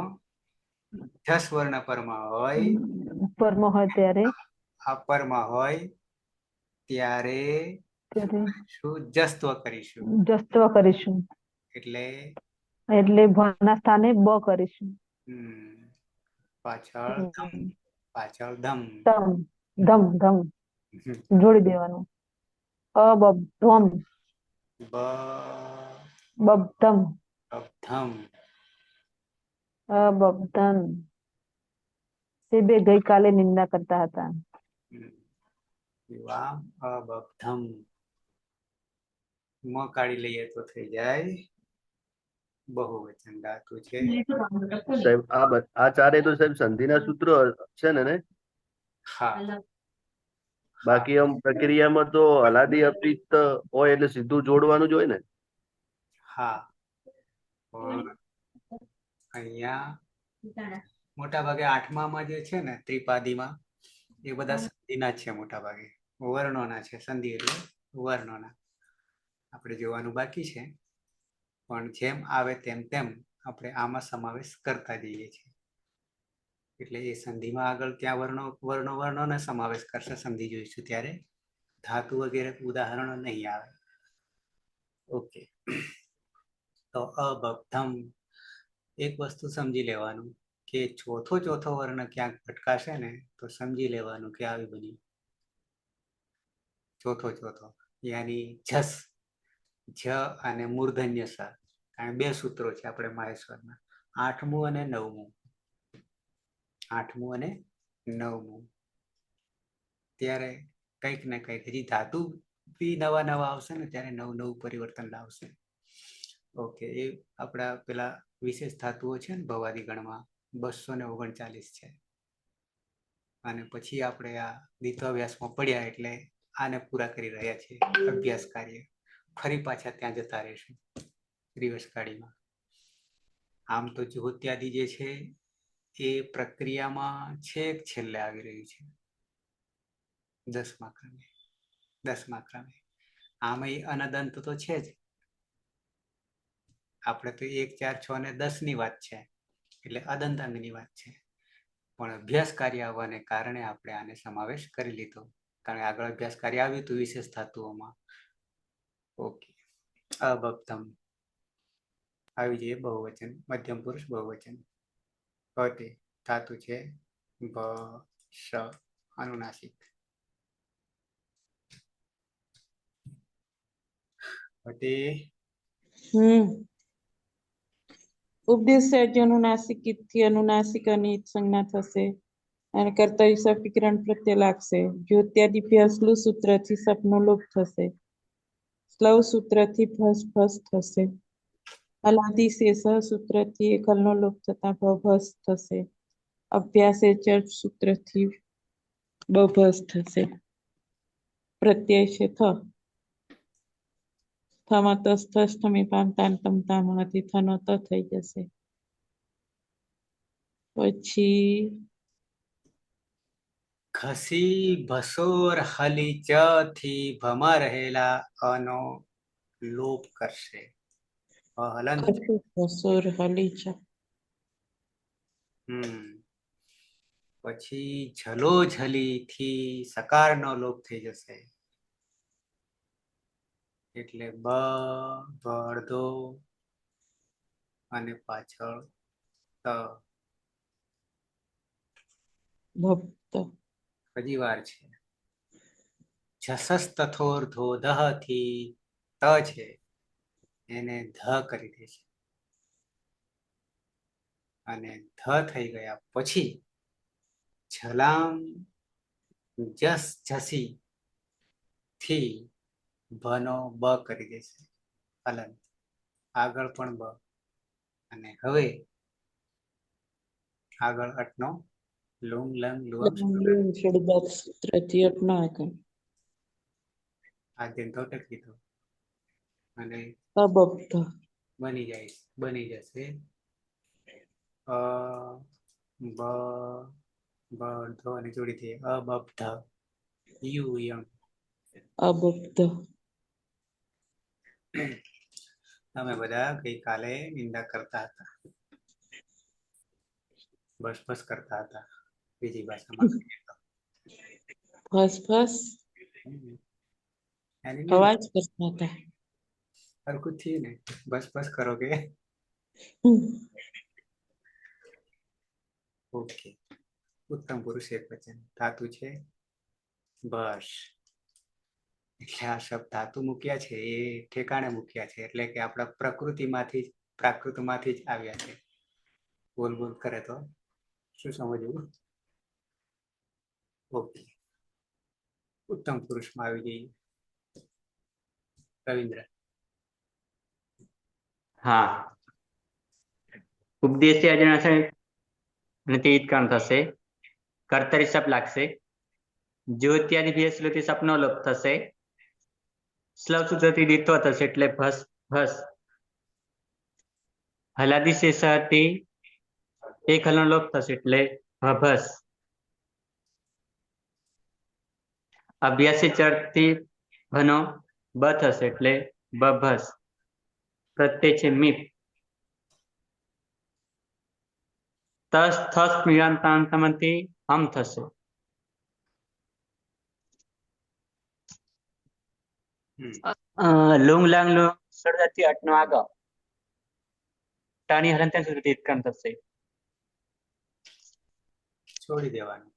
જસ વર્ણ પરમાં હોય હોય ત્યારે અપરમાં હોય ત્યારે શું જસ્ત્વ કરીશું. જસ્ત્વ કરીશું એટલે ભના સ્થાને બ કરીશું. પાછળ ધમ ધમ ધમ જોડી દેવાનું. અબધમ બબ્ધમ અબબ્ધમ. તે બે ગઈકાલે નિંદા કરતા હતા. અબબ્ધમ મ કાઢી લઈએ તો થઈ જાય બહુવચન ધાતુ છે. સાહેબ આ ચારે તો સાહેબ સંધિના સૂત્રો છે ને? હા. બાકી આમ પ્રક્રિયામાં તો હલાદી અપિત હોય એટલે સીધું જોડવાનું જ હોય ને? હા, પણ અહીંયા મોટા ભાગે 8મામાં જે છે ને ત્રિપાદીમાં એ બધા સંધિના જ છે. મોટા ભાગે વર્ણોના છે. સંધિ એટલે વર્ણોના આપણે જોવાનું બાકી છે. પણ જેમ આવે તેમ તેમ આપણે આમાં સમાવેશ કરતા જઈએ છીએ. એટલે એ સંધિમાં આગળ ત્યાં વર્ણોનો સમાવેશ કરશે. સંધિ જોઈશું ત્યારે ધાતુ વગેરે ઉદાહરણો નહીં આવે. ઓકે, તો અબધમ એક વસ્તુ સમજી લેવાનું કે ચોથો વર્ણ ક્યાંક ભટકાશે ને તો સમજી લેવાનું કે આવી બની ચોથો યાની જસ, જ અને મૂર્ધન્ય સ. કારણ 2 સૂત્રો છે આપણે માહેશ્વરના, 8મું અને 9મું. 8મું અને 9મું. ત્યારે કંઈક ને કંઈક હજી ધાતુ બી નવા આવશે ને ત્યારે નવું પરિવર્તન લાવશે. ઓકે, એ આપણા પેલા વિશેષ ધાતુઓ છે ને ભવાદી ગણમાં 239 છે. અને પછી આપણે આ દ્વિત્વાભ્યાસમાં પડ્યા એટલે આને પૂરા કરી રહ્યા છીએ અભ્યાસ કાર્ય. ફરી પાછા ત્યાં જતા રહીશું રિવર્સ ગાડીમાં. આમ તો જ્યોત્યાદિ જે છે એ પ્રક્રિયામાં છેલ્લે આવી રહ્યું છે 10મા ક્રમે. આમાં અનદંત તો છે જ. આપણે તો 1, 4, 6 અને 10ની વાત છે એટલે અદંત અંગની વાત છે. પણ અભ્યાસ કાર્ય આવવાને કારણે આપણે આને સમાવેશ કરી લીધો, કારણ કે આગળ અભ્યાસ કાર્ય આવ્યું હતું વિશેષ ધાતુઓમાં. ઓકે, અબધમ આવી જઈએ બહુવચન, મધ્યમ પુરુષ બહુવચન. ભતે ધાતુ છે ભ શ અનુનાસિક. ભતે ઉપદેશ અનુનાસિક થી અનુનાસિક અને સંજ્ઞા થશે અને કર્તવ્ય સફીકરણ પ્રત્યે લાગશે. જ્યોત્યાદિભ્ય શ્લુ સૂત્રથી સપનો લોપ થશે. સ્લવ સૂત્રથી ભસ ભસ થશે. અલાદિ શેષ સૂત્રથી એકલનો લોપ થતા ભભસ થશે. અભ્યાસે ચર્ચ સૂત્રથી બભસ થશે. પ્રત્યય છે થ. થમાં તસ્થમી પામ તાન તમ તામાંથી થનો ત થઈ જશે. પછી ખસી ભસોર હલી ચ થી ભમાં રહેલા અનો લોપ કરશે. હલંત. વસોર હલી છે. પછી ઝલો ઝલી થી સકારનો લોપ થઈ જશે. એટલે બ અડધો અને પાછળ ત. ભક્ત હજી વાર છે. જસસ તથોર્ધો દહ થી ત છે એને ધ કરી દે છે. અને ધ થઈ ગયા પછી છલામ જસ જસી થી ભનો બ કરી દેશે. હલંત. આગળ પણ બ. અને હવે આગળ અટનો લુંગ લંગ લુઅંગ સૂત્રથી અટનો આગળ આદ્યંત ટકી કીધું અને અબબ્ધ બની જશે અ બ અડધો અને જોડી થઈ અબબ્ધ યુ યમ. અબબ્ધ. તમે બધા ગઈકાલે નિંદા કરતા હતા, બસ કરતા હતા બીજી ભાષામાં. ફસ ફસ અવાજ કરતા હતા. હરકું થયું ને બસ કરો કે. ઓકે, ઉત્તમ પુરુષ એક વચન. ધાતુ છે બસ. એટલે આ શબ્દ ધાતુ મૂક્યા છે એ ઠેકાણે મૂક્યા છે, એટલે કે આપણા પ્રાકૃતમાંથી જ આવ્યા છે. બોલ કરે તો શું સમજવું? ઓકે, ઉત્તમ પુરુષમાં આવી જઈએ. રવિન્દ્ર. હા, ઉપદેશ્ય અને તે ઈત્કાણ થશે. કર્તરી સપ લાગશે. જ્યોત્યાદિ શ્રુતિ સપનો લોપ થશે. સ્લવ સૂત્રથી દ્વિત્વ થશે એટલે ભસ ભસ. હલાદી શેષથી એક હલનો લોપ થશે એટલે ભભસ. અભ્યાસી ચરથી ભનો બ થશે એટલે બભસ. પ્રત્યય છે મીપ. તસ થસ મિરાંતાંતમાંથી હમ થશે. લુંગ લાંગ લુંગ સળદાથી અટનો આગળ ટાની હલંત્યા સુધી ઇત્કાન થશે. છોડી દેવાનું.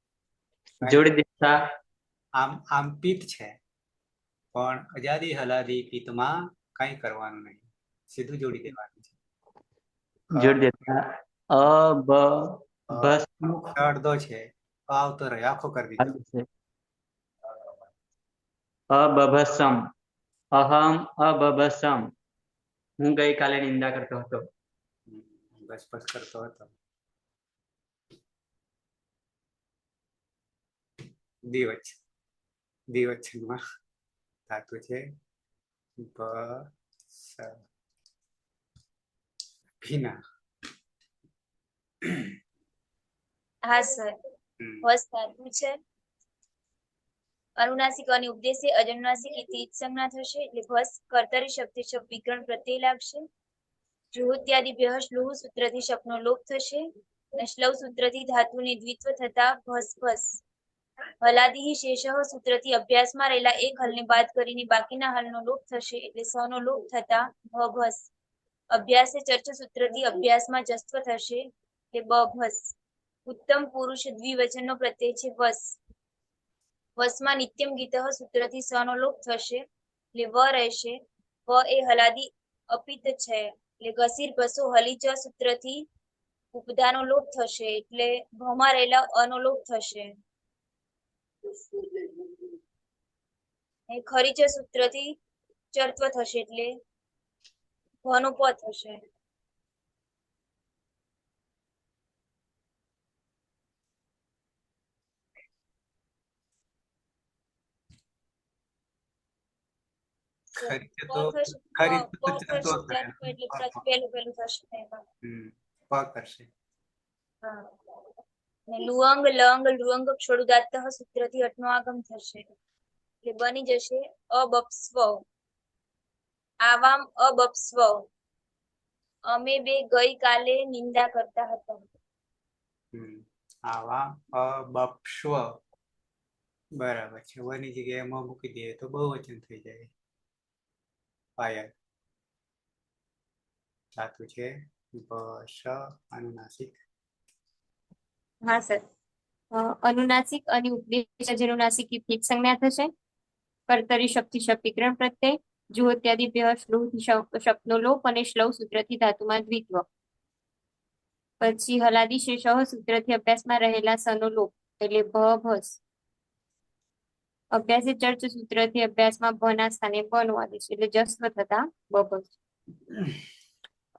જોડી દેતા આમ આમ પિત્ત છે પણ અજાદી હલાદી પિત્તમાં કઈ કરવાનું નહીં, સીધું જોડી દેવાનું છે. જોડી દેતા અ બ બસ અડધો છે, આવતો રહ્યો આખો કરી દીધો. અબભસમ અહમ અબભસમ હું ગઈકાલે નિંદા કરતો હતો. બસ બસ કરતો હતો. દિવચ્છ દિવચ્છનમાં ધાતુ છે બ સ ભીના. હા સર, વસ ધાતુ છે. અનુનાસિક અને ઉપદેશે અજનુનાસિક ઇતિ સંજ્ઞા થશે એટલે ભસ કર્તરી શબ્દ શબ્દ વિકરણ પ્રત્યય લાગશે. જુહોત્યાદિ ભ્યઃ શ્લુહ સૂત્રથી શપનો લોપ થશે અને શ્લવ સૂત્રથી ધાતુને દ્વિત્વ થતા ભસ ભસ. હલાદિ શેષઃ સૂત્રથી અભ્યાસમાં રહેલા એક હલને બાદ કરીને બાકીના હલનો લોપ થશે એટલે સનો લોપ થતા ભભસ. અભ્યાસે ચર્ચ સૂત્રથી અભ્યાસમાં જસ્ત્વ થશે એટલે બભસ. ઉત્તમ પુરુષ દ્વિવચનનો પ્રત્યય છે વસ. વસમાં નિત્યમ ગીતઃ સૂત્રથી સનો લોપ થશે એટલે વ રહેશે. વ એ હલાદી અપિત છે એટલે ગસીર ભસો હલીચ સૂત્રથી ઉપદાનો લોપ થશે એટલે ભમાં રહેલા અનો લોપ થશે. ખરીચ સૂત્રથી ચર્ત્વ થશે એટલે ભનો પ થશે. લુઅંગ લંગ લુઅંગ ક્ષોડુદાત્ત સૂત્રથી અટનો આગમ થશે એટલે બની જશે અબપ્સ્વ. આવામ અબપ્સ્વ. અમે બે ગઈકાલે નિંદા કરતા હતા. આવા અબપ્સ્વ બરાબર છે. વની જગ્યાએ મ મૂકી દઈએ તો બહુવચન થઈ જાય. પાયલ ધાતુ છે શ અનુનાસિક. હા સર, અનુનાસિક અને ઉપદેશ અજનુનાસિક ઇતિ સંજ્ઞા થશે. કર્તરી શક્તિ શક્તિકરણ પ્રત્યય જુહોત્યાદિ ભ્યઃ શ્લુહથી શપનો લોપ અને શ્લવ સૂત્રથી ધાતુમાં દ્વિત્વ. પછી હલાદી શેષઃ સૂત્રથી અભ્યાસમાં રહેલા સનો લોપ એટલે ભભસ. અભ્યાસે ચર્ચ સૂત્રથી અભ્યાસમાં ભના સ્થાને બનો આદેશ એટલે જસ્વ થતા બભસ.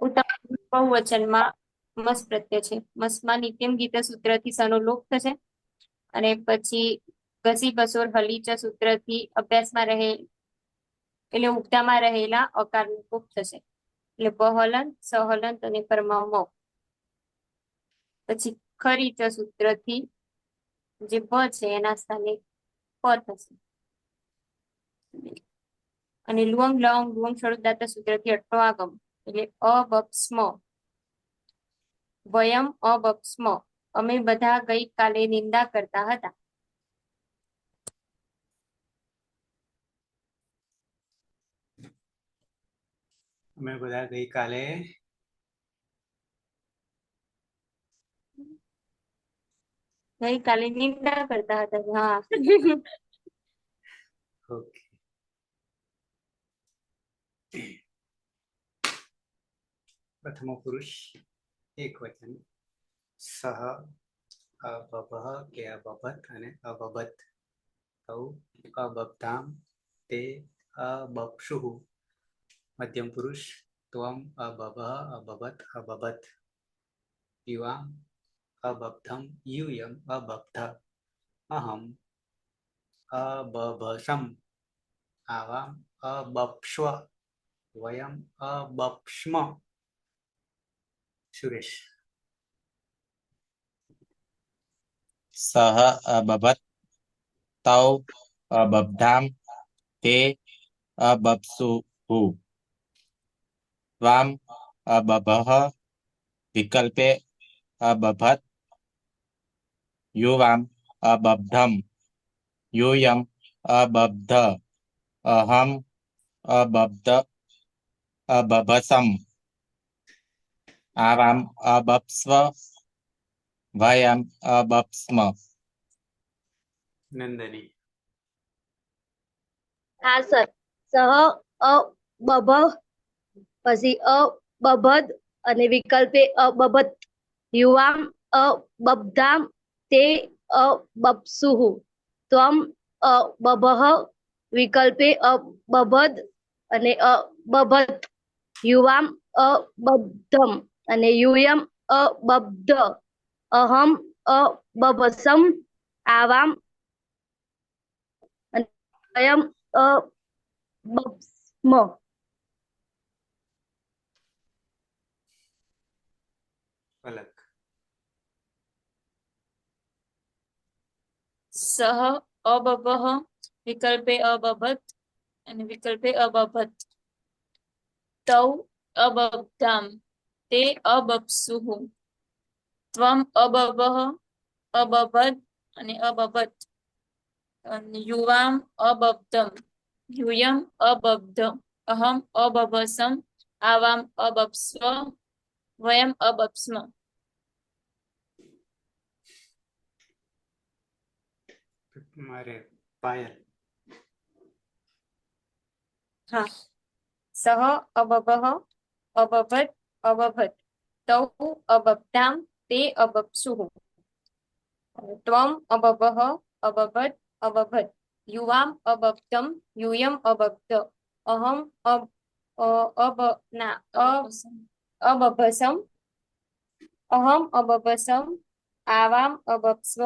ઉત્તમ બહુવચનમાં મસ પ્રત્યય છે. મસમાં નિત્યમ ગીત સૂત્રથી સનો લોપ થશે અને પછી ઘસી બસોર હલીચ સૂત્રથી અભ્યાસમાં રહે એટલે ઉક્તામાં રહેલા અકારનું લોપ થશે એટલે બહલંત સહલંત અને પરમામ. પછી ખરીચ સૂત્રથી જે બ છે એના સ્થાને પ થશે અને લુઅંગ લંગ લુઅંગ ષડુદાત્ત સૂત્રથી અટનો આગમ એટલે અબપ્સ્મ. વયમ અબપ્સ્મ અમે બધા ગઈકાલે નિંદા કરતા હતા. અમે બધા ગઈકાલે નિંદા કરતા હતા. હા. ઓકે. પ્રથમ પુરુષ એક વચન સહ અબભ કે અબભત અને અબબત. અબબ્ધામ તે અબપ્સુઃ. મધ્યમ પુરુષ ત્વમ અબભ અબબત અબબત. યુવામ અબબ્ધમ યુયમ અબબ્ધ. અહમ અબભસમ. આવામ અબપ્સ્વ. વયમ અબપ્સ્મ. સુરેશ. સહ અબભત તૌ અબબ્ધામ તે અબપ્સુઃ. त्वाम अबभः विकल्पे अबभत युवाम अबब्धम यूयम अबब्ध अहम अबब्ध अबभसम आवाम अबप्स्व वयम अबप्स्म। નંદની હા સર. સહ અબભ, પછી અબભદ અને વિકલ્પે અબભત, યુવામ અબબ્ધામ તે અબપ્સુઃ, ત્વમ અબભઃ વિકલ્પે અબભદ અને અબભત, યુવામ અબબ્ધમ અને યુયમ અબબ્ધ, અહમ અબભસમ આવામ અને વયમ અબપ્સ્મ. પલક સહ અબભઃ વિકલ્પે અબભત અને વિકલ્પે અબભત, તૌ અબબ્ધામ તે અબપ્સુઃ, ત્વમ અબભઃ અબભદ અને અબભત, અને યુવામ અબબ્ધમ યુયમ અબબ્ધ, અહમ અબભસમ આવામ અબપ્સ્વ વયમ અબપ્સ્મ. મારે પાયલ હા. સહ અબભઃ અબભત અબભત, તૌ અબબ્ધામ તે અબપ્સુઃ, ત્વમ અબભઃ અબભત અબભત, યુવામ અબબ્ધમ યુયમ અબબ્ધ, અહમ અબભસમ અહમ અબભસમ આવામ અબપ્સ્વ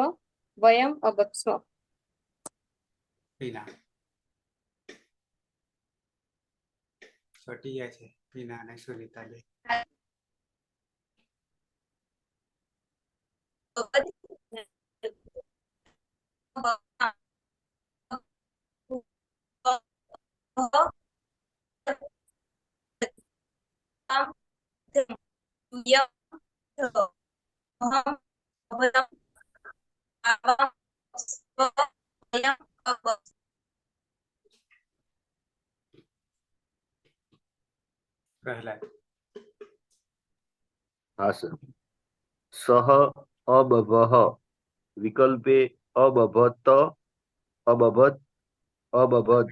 વયમ અબપ્સ્વ. પીના ચોટી ગયા છે પીના અને સુનિતા બે. પ્રહલાદ હા સર. સહ અબભઃ વિકલ્પે અબભત અબભત અબભદ,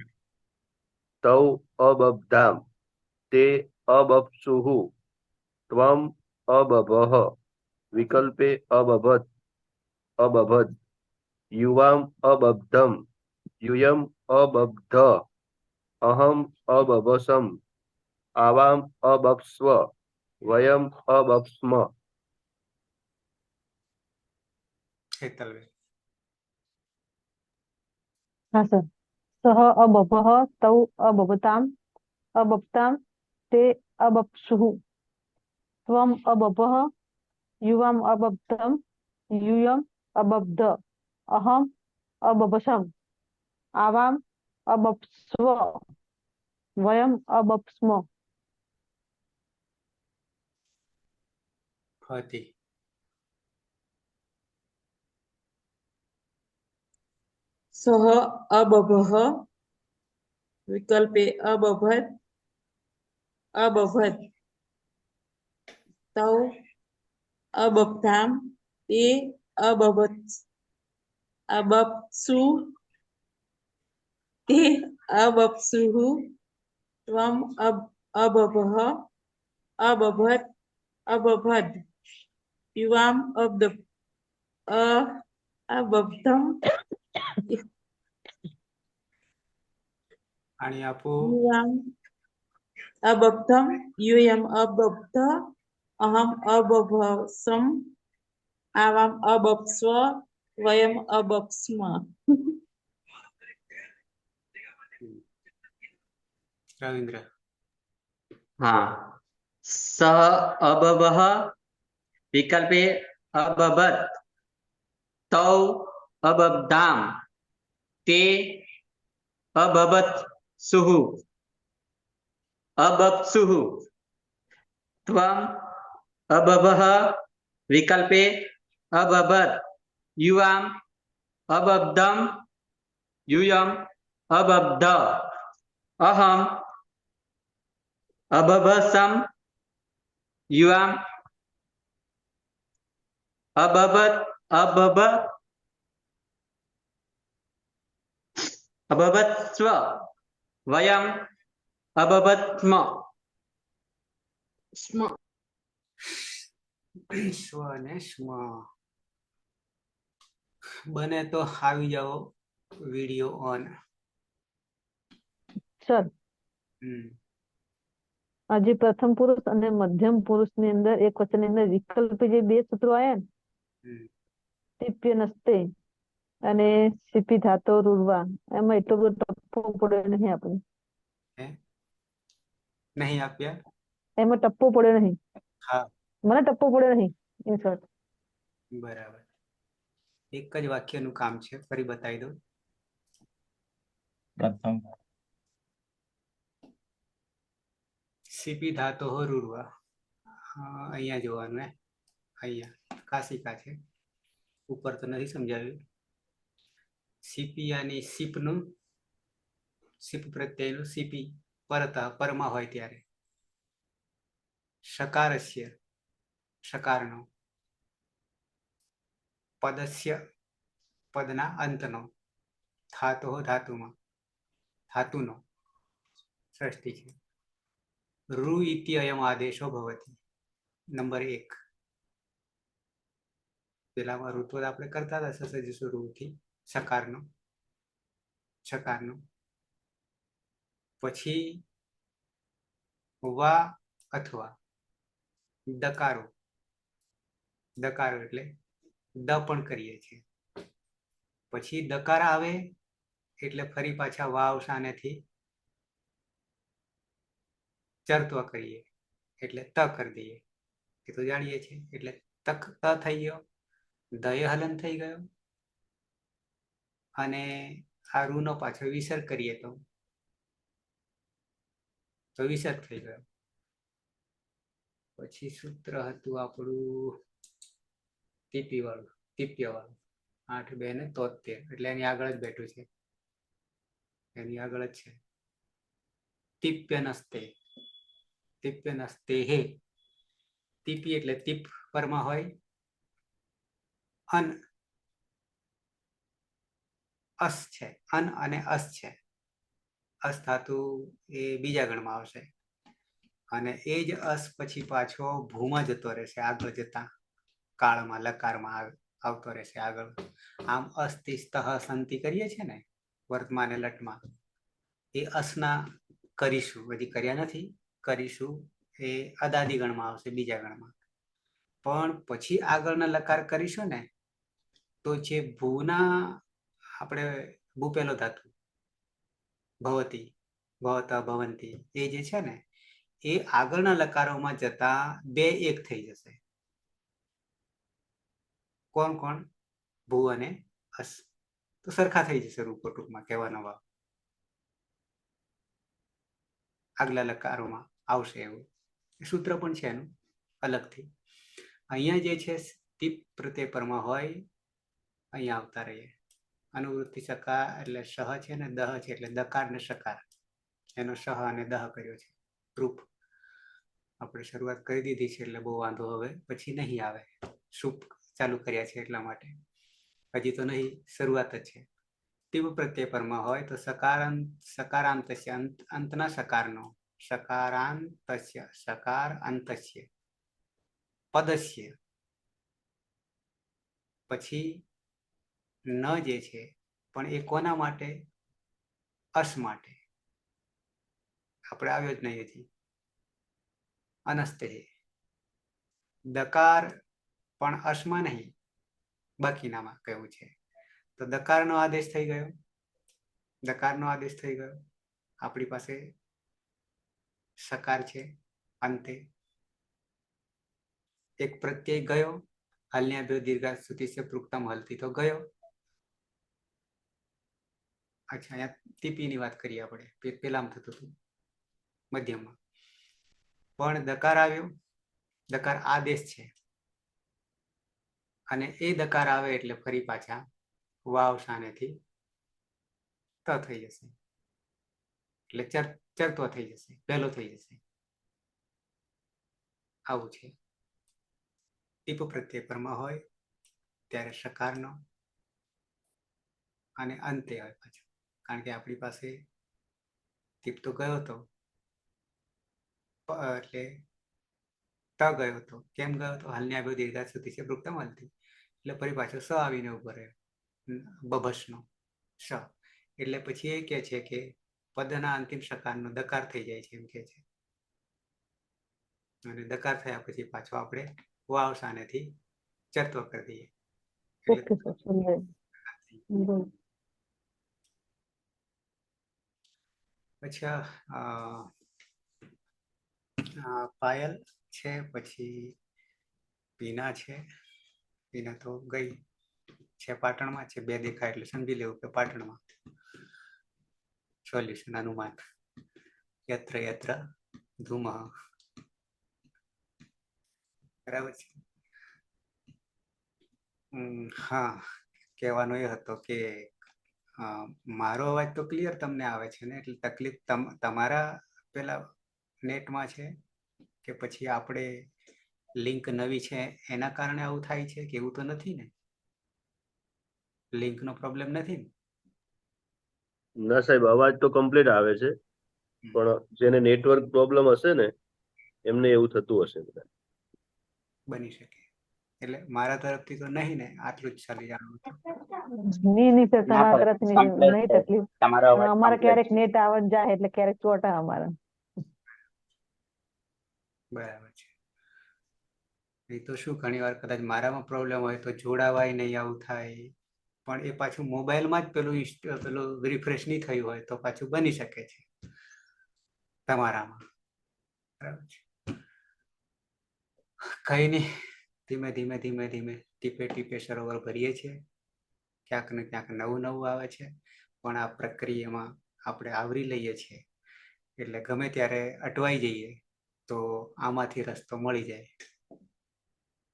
તૌ અબબ્ધામ તે અબપ્સુઃ, ત્વમ અબભઃ વિકલ્પે અબભત અબભદ, યુવામ અબબ્ધમ યુયમ અબબ્ધ, અહમ અબભસમ આવામ અબપ્સ્વ વયમ અબપ્સ્મ. હેતલબેન હા સર. સહ અબભઃ તૌ અબભતામ અબપ્તામ તે અબપ્સુઃ, ત્વમ અબભઃ યુવામ અબબ્ધમ યુયમ અબબ્ધ, અહમ અબભસમ આવામ અબપ્સ્વ વયમ અબપ્સ્મ. ફતી સહ અબભઃ વિકલ્પે અબભત અબભત, તૌ અબબ્ધામ તે અબભત અબપ્સુ તે અબપ્સુઃ, ત્વમ અબભઃ અબભત અબભદ, યુવામ અબબ્ધમ આણી આપો યુવામ અબબ્ધમ યુયમ અબબ્ધ, અહમ અબભસમ આવામ અબપ્સ્વ વયમ અબપ્સ્મ. રવિન્દ્ર હા. સહ અબભઃ વિકલ્પે અબભત, તૌ અબબ્ધામ તે અબભત સુહુ અબપ્સુઃ, ત્વમ અબભઃ વિકલ્પે અબભત યુવામ અબબ્ધમ યુયમ અબબ્ધ અહમ અબભસમ યુવામ અબબત અબબત્સ્વ વયમ અબબત્સ્મ સ્મ સ્વ અને સ્મ. બને તો આવી જાઓ વિડીયો ઓન. સર હજી પ્રથમ પુરુષ અને મધ્યમ પુરુષ ની અંદર એક વચન ની અંદર વિકલ્પી જે બે સૂત્રો આયા ને ટીપ્ય નસ્તે અને સીપી ધાતો રૂરવા એમાં એટલો બધો ટપ્પો પડ્યો નહીં આપણે નહીં આપ્યા. એમાં ટપ્પો પડ્યો નહીં. હા મને ટપ્પો પડ્યો નહીં ઇન શોર્ટ. બરાબર. એક જ વાક્યનું કામ છે, ફરી બતાવી દઉં. પ્રથમ સીપી ધાતો રૂરવા. અહીંયા જોવાનું હે, અહીંયા કાશિકા છે, ઉપર તો નથી સમજાવ્યું. સીપી અને સીપનું સીપ પ્રત્યયનું સીપી પરત પરમાં હોય ત્યારે શકારસ્ય શકારનો પદસ્ય પદના અંતનો ધાતો ધાતુમાં ધાતુનો ષષ્ઠી છે. રૂ ઇતિ અયમ આદેશો ભવતી. નંબર 1. પેલામાં ઋત્વ આપણે કરતા હતા સસજસુ રૂથી સકારનો પછી વા અથવા દકારો એટલે દ પણ કરીએ છીએ. પછી દકાર આવે એટલે ફરી પાછા વાવ સાનેથી ચરત્વ કરીએ એટલે ત કરી દઈએ. એ તો જાણીએ છીએ. એટલે તક ત થઈ ગયો, દય હલન થઈ ગયો, અને આ રૂનો પાછો વિસર્ગ કરીએ તો વિસર્ગ થઈ ગયો. પછી સૂત્ર હતું આપણું ટીપ્ય વાળું 8 2 ને 73 એટલે એની આગળ જ બેઠું છે, એની આગળ જ છે. ટીપ્ય નસ્તે હે. ટીપી એટલે ટીપ પરમાં હોય, અન અસ છે, અન અને અસ છે. અસ ધાતુ એ બીજા ગણમાં આવશે અને એ જ અસ પછી પાછો ભૂમાં જતો રહેશે, આગળ જતા કાળમાં લકારમાં આવતો રહેશે આગળ. આમ અસ્તિ સ્તઃ સંતિ કરીએ છીએ ને વર્તમાન લટમાં, એ અસના કરીશું, હજી કર્યા નથી, કરીશું એ અદાદી ગણમાં આવશે, બીજા ગણમાં. પણ પછી આગળના લકાર કરીશું ને તો જે ભૂના આપણે ભૂપેલો ધાતુ ભવતી ભવત ભવંતી એ જે છે ને એ આગળના લકારોમાં જતા 2 એક થઈ જશે. કોણ ભૂ અને અસ તો સરખા થઈ જશે. રૂપો ટૂંકમાં કહેવાનો ભાવ આગલા લકારોમાં આવશે એવું સૂત્ર પણ છે એનું અલગથી. અહીંયા જે છે ટીપ પ્રત્યય પરમાં હોય, અહીંયા આવતા રહીએ. અનુવૃત્તિ સકાર એટલે સહ છે ને દહ છે એટલે દકાર ને સકાર, એનો સહ અને દહ કર્યો છે. રૂપ આપણે શરૂઆત કરી દીધી છે એટલે બહુ વાંધો હવે પછી નહીં આવે. સૂપ ચાલુ કર્યા છે એટલા માટે, હજી તો નહીં, શરૂઆત જ છે. ટીપ પ્રત્યય પરમાં હોય તો સકારાંતસ્ય અંતના સકારનો સકારાંતસ્ય સકાર અંતસ્ય પદસ્ય પછી ન જે છે પણ એ કોના માટે? અસ માટે. આપણે આવ્યો જ નહીં હજી. અનસ્તે દકાર પણ અસમાં નહીં, બાકીનામાં કહેવું છે. તો દકારનો આદેશ થઈ ગયો, આપણી પાસે સકાર છે અંતે. એક પ્રત્યય ગયો, હલ્યાભ્યો દીર્ઘા સુતિસ્ય પૃક્તમ હલતી તો ગયો. અચ્છા, અહીંયા ટીપીની વાત કરીએ આપણે, પેલામાં થતું હતું મધ્યમમાં. પણ દકાર આવ્યો દકાર આદેશ છે અને એ દકાર આવે એટલે ફરી પાછા વાવ સાનેથી ત થઈ જશે એટલે ચરતો થઈ જશે, પહેલો થઈ જશે. આવું છે. ટીપ પ્રત્યય પરમાં હોય ત્યારે સકારનો અને અંતે હોય પાછો, કારણ કે આપણી પાસે ટીપ તો ગયો હતો એટલે ત ગયો હતો. કેમ ગયો હતો? હાલની આગળ દીર્ઘા સુધી છે વૃત્તમ હલતી, એટલે ફરી પાછો સ આવીને ઉભો રહ્યો, બભસનો સ. એટલે પછી એ કે છે કે પદના અંતિમ સકારનો દકાર થઈ જાય છે એમ કે છે. અને દકાર થયા પછી પાછો આપણે વાવ સાનેથી ચરતો કરી દઈએ. ઓકે સર, સમજાય. પછી પાયલ છે, પછી પીના છે. પીના તો ગઈ છે, પાટણમાં છે. બે દેખાય એટલે સમજી લેવું કે પાટણમાં. સોલ્યુશન અનુમાન યત્ર યત્ર ધૂમ. બરાબર છે. હા, કહેવાનો એ હતો કે મારો અવાજ તો ક્લિયર તમને આવે છે ને, એટલે તકલીફ તમારા પેલા નેટમાં છે કે પછી આપણે લિંક નવી છે એના કારણે આવું થાય છે કે એવું તો નથી ને? લિંકનો પ્રોબ્લેમ નથી ને? ના સાહેબ, અવાજ તો કમ્પ્લીટ આવે છે, પણ જેને નેટવર્ક પ્રોબ્લેમ હશે ને એમને એવું થતું હશે. બની શકે. એટલે મારા તરફથી તો નહીં ને, આટલું જ ચાલી જાણવું હતું. નહીં સર, ના તમારા સર, તરફથી complete નહીં છે. તકલીફ. તમારો અવાજ અમારે complete ક્યારેક છે. નેટ આવત જાય એટલે ક્યારેક ચોટા અમારા. બરાબર છે. એ તો શું, ઘણી વાર કદાચ મારામાં પ્રોબ્લેમ હોય તો જોડાવાય નહીં, આવું થાય. પણ એ પાછું મોબાઈલમાં જ પેલું રિફ્રેશ નહીં થયું હોય તો પાછું બની શકે છે તમારામાં. બરાબર છે. કઈ નહીં, ધીમે ધીમે ધીમે ધીમે ટીપે ટીપે સરોવર ભરીએ છીએ. ક્યાંક ને ક્યાંક નવું નવું આવે છે, પણ આ પ્રક્રિયામાં આપણે આવરી લઈએ છીએ એટલે ગમે ત્યારે અટવાઈ જઈએ તો આમાંથી રસ્તો મળી જાય.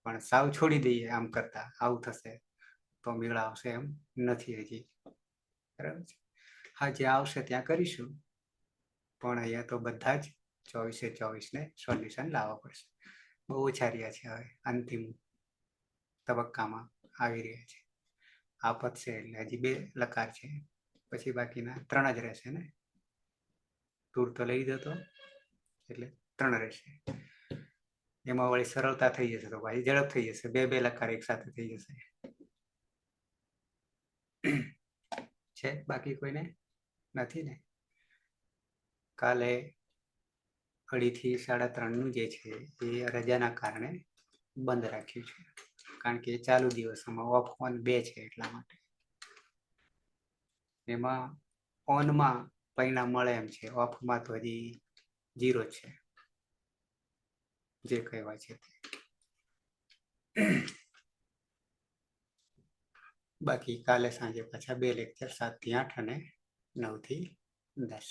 પણ સાવ છોડી દઈએ આમ કરતા આવું થશે તો મેળ આવશે એમ નથી હજી. બરાબર છે. હા, જે આવશે ત્યાં કરીશું, પણ અહીંયા તો બધા જ 24/24 ને સોલ્યુશન લાવવા પડશે. બહુ ઓછા રહ્યા છે, હવે અંતિમ તબક્કામાં આવી રહ્યા છે. આ પતશે એટલે હજી 2 લકાર છે, પછી બાકીના 3 જ રહેશે ને. ટૂર તો લઈ જતો એટલે 3 રહેશે. એમાં વળી સરળતા થઈ જશે તો ભાઈ ઝડપ થઈ જશે. 2 લકાર એક સાથે થઈ જશે. છે બાકી કોઈને? નથી ને? કાલે 2:30 થી 3:30 જે છે એ રજાના કારણે બંધ રાખ્યું છે, કારણ કે ચાલુ દિવસોમાં ઓફ ઓન 2 છે, એટલા માટે. એમાં ઓનમાં પરિણામ મળે એમ છે, ઓફમાં તો હજી 0 છે, જે કહેવાય છે તે. બાકી કાલે સાંજે પાછા 2 લેક્ચર, 7 થી 8 અને 9 થી 10.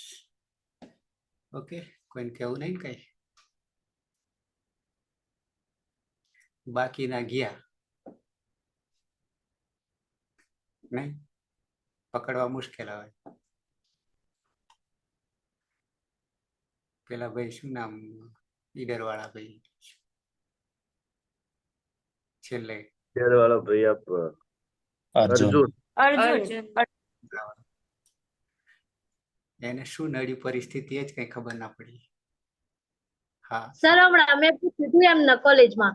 ઓકે, કોઈને કેવું નહીં કઈ? બાકીના ગયા નહીં, પકડવા મુશ્કેલ આવે. પેલા ભાઈ શું નામ, ઈડર વાળા ભાઈ છેલ્લે વાળા ભાઈ આપ અર્જુન. અર્જુન. એને શું નડી પરિસ્થિતિ એ જ કઈ ખબર ના પડી. હા સર હમણાં મેં પૂછ્યું હતું એમના કોલેજમાં.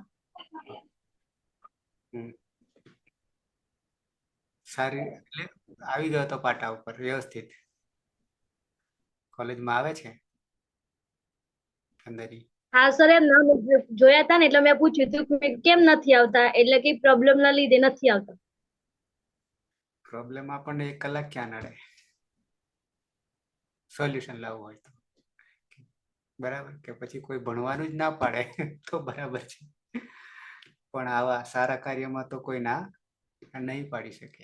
સારી, એટલે આવી ગયો તો પાટા ઉપર વ્યવસ્થિત. કોલેજમાં આવે છે અંદર. હા સર, એમ નામ જોયા હતા ને એટલે મેં પૂછ્યું હતું કે કેમ નથી આવતા, એટલે કે પ્રોબ્લેમ ના લીધે નથી આવતા. પ્રોબ્લેમ આપણને 1 કલાક ક્યાં નડે સોલ્યુશન લાવવું હોય તો. બરાબર, કે પછી કોઈ ભણવાનું જ ના પાડે તો બરાબર છે, પણ આવા સારા કાર્યમાં તો કોઈ ના નહીં પાડી શકે.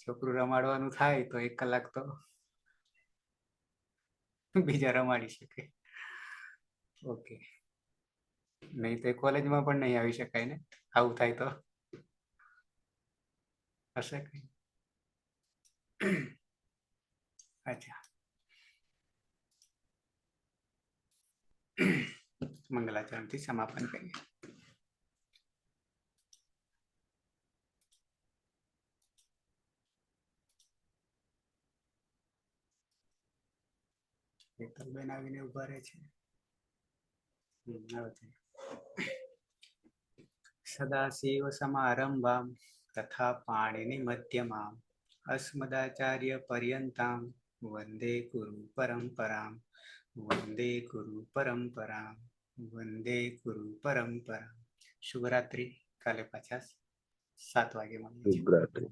છોકરું રમાડવાનું થાય તો 1 કલાક તો બીજા રમાડી શકે. ઓકે, નહીં તો કોલેજમાં પણ નહીં આવી શકાય ને, આવું થાય તો હશે કઈ. અચ્છા, મંગલાચરણથી સમાપન કરીએ. બેન આવીને ઉભા રહે છે. સદાશિવ સમારંભામ તથા પાણીની મધ્યમામ અસ્મદાચાર્ય પર્યંતામ વંદે ગુરુ પરંપરામ વંદે ગુરુ પરંપરામ વંદે ગુરુ પરંપરામ. શુભરાત્રી. કાલે પાછા 7 વાગે મળીએ. શુભરાત્રી.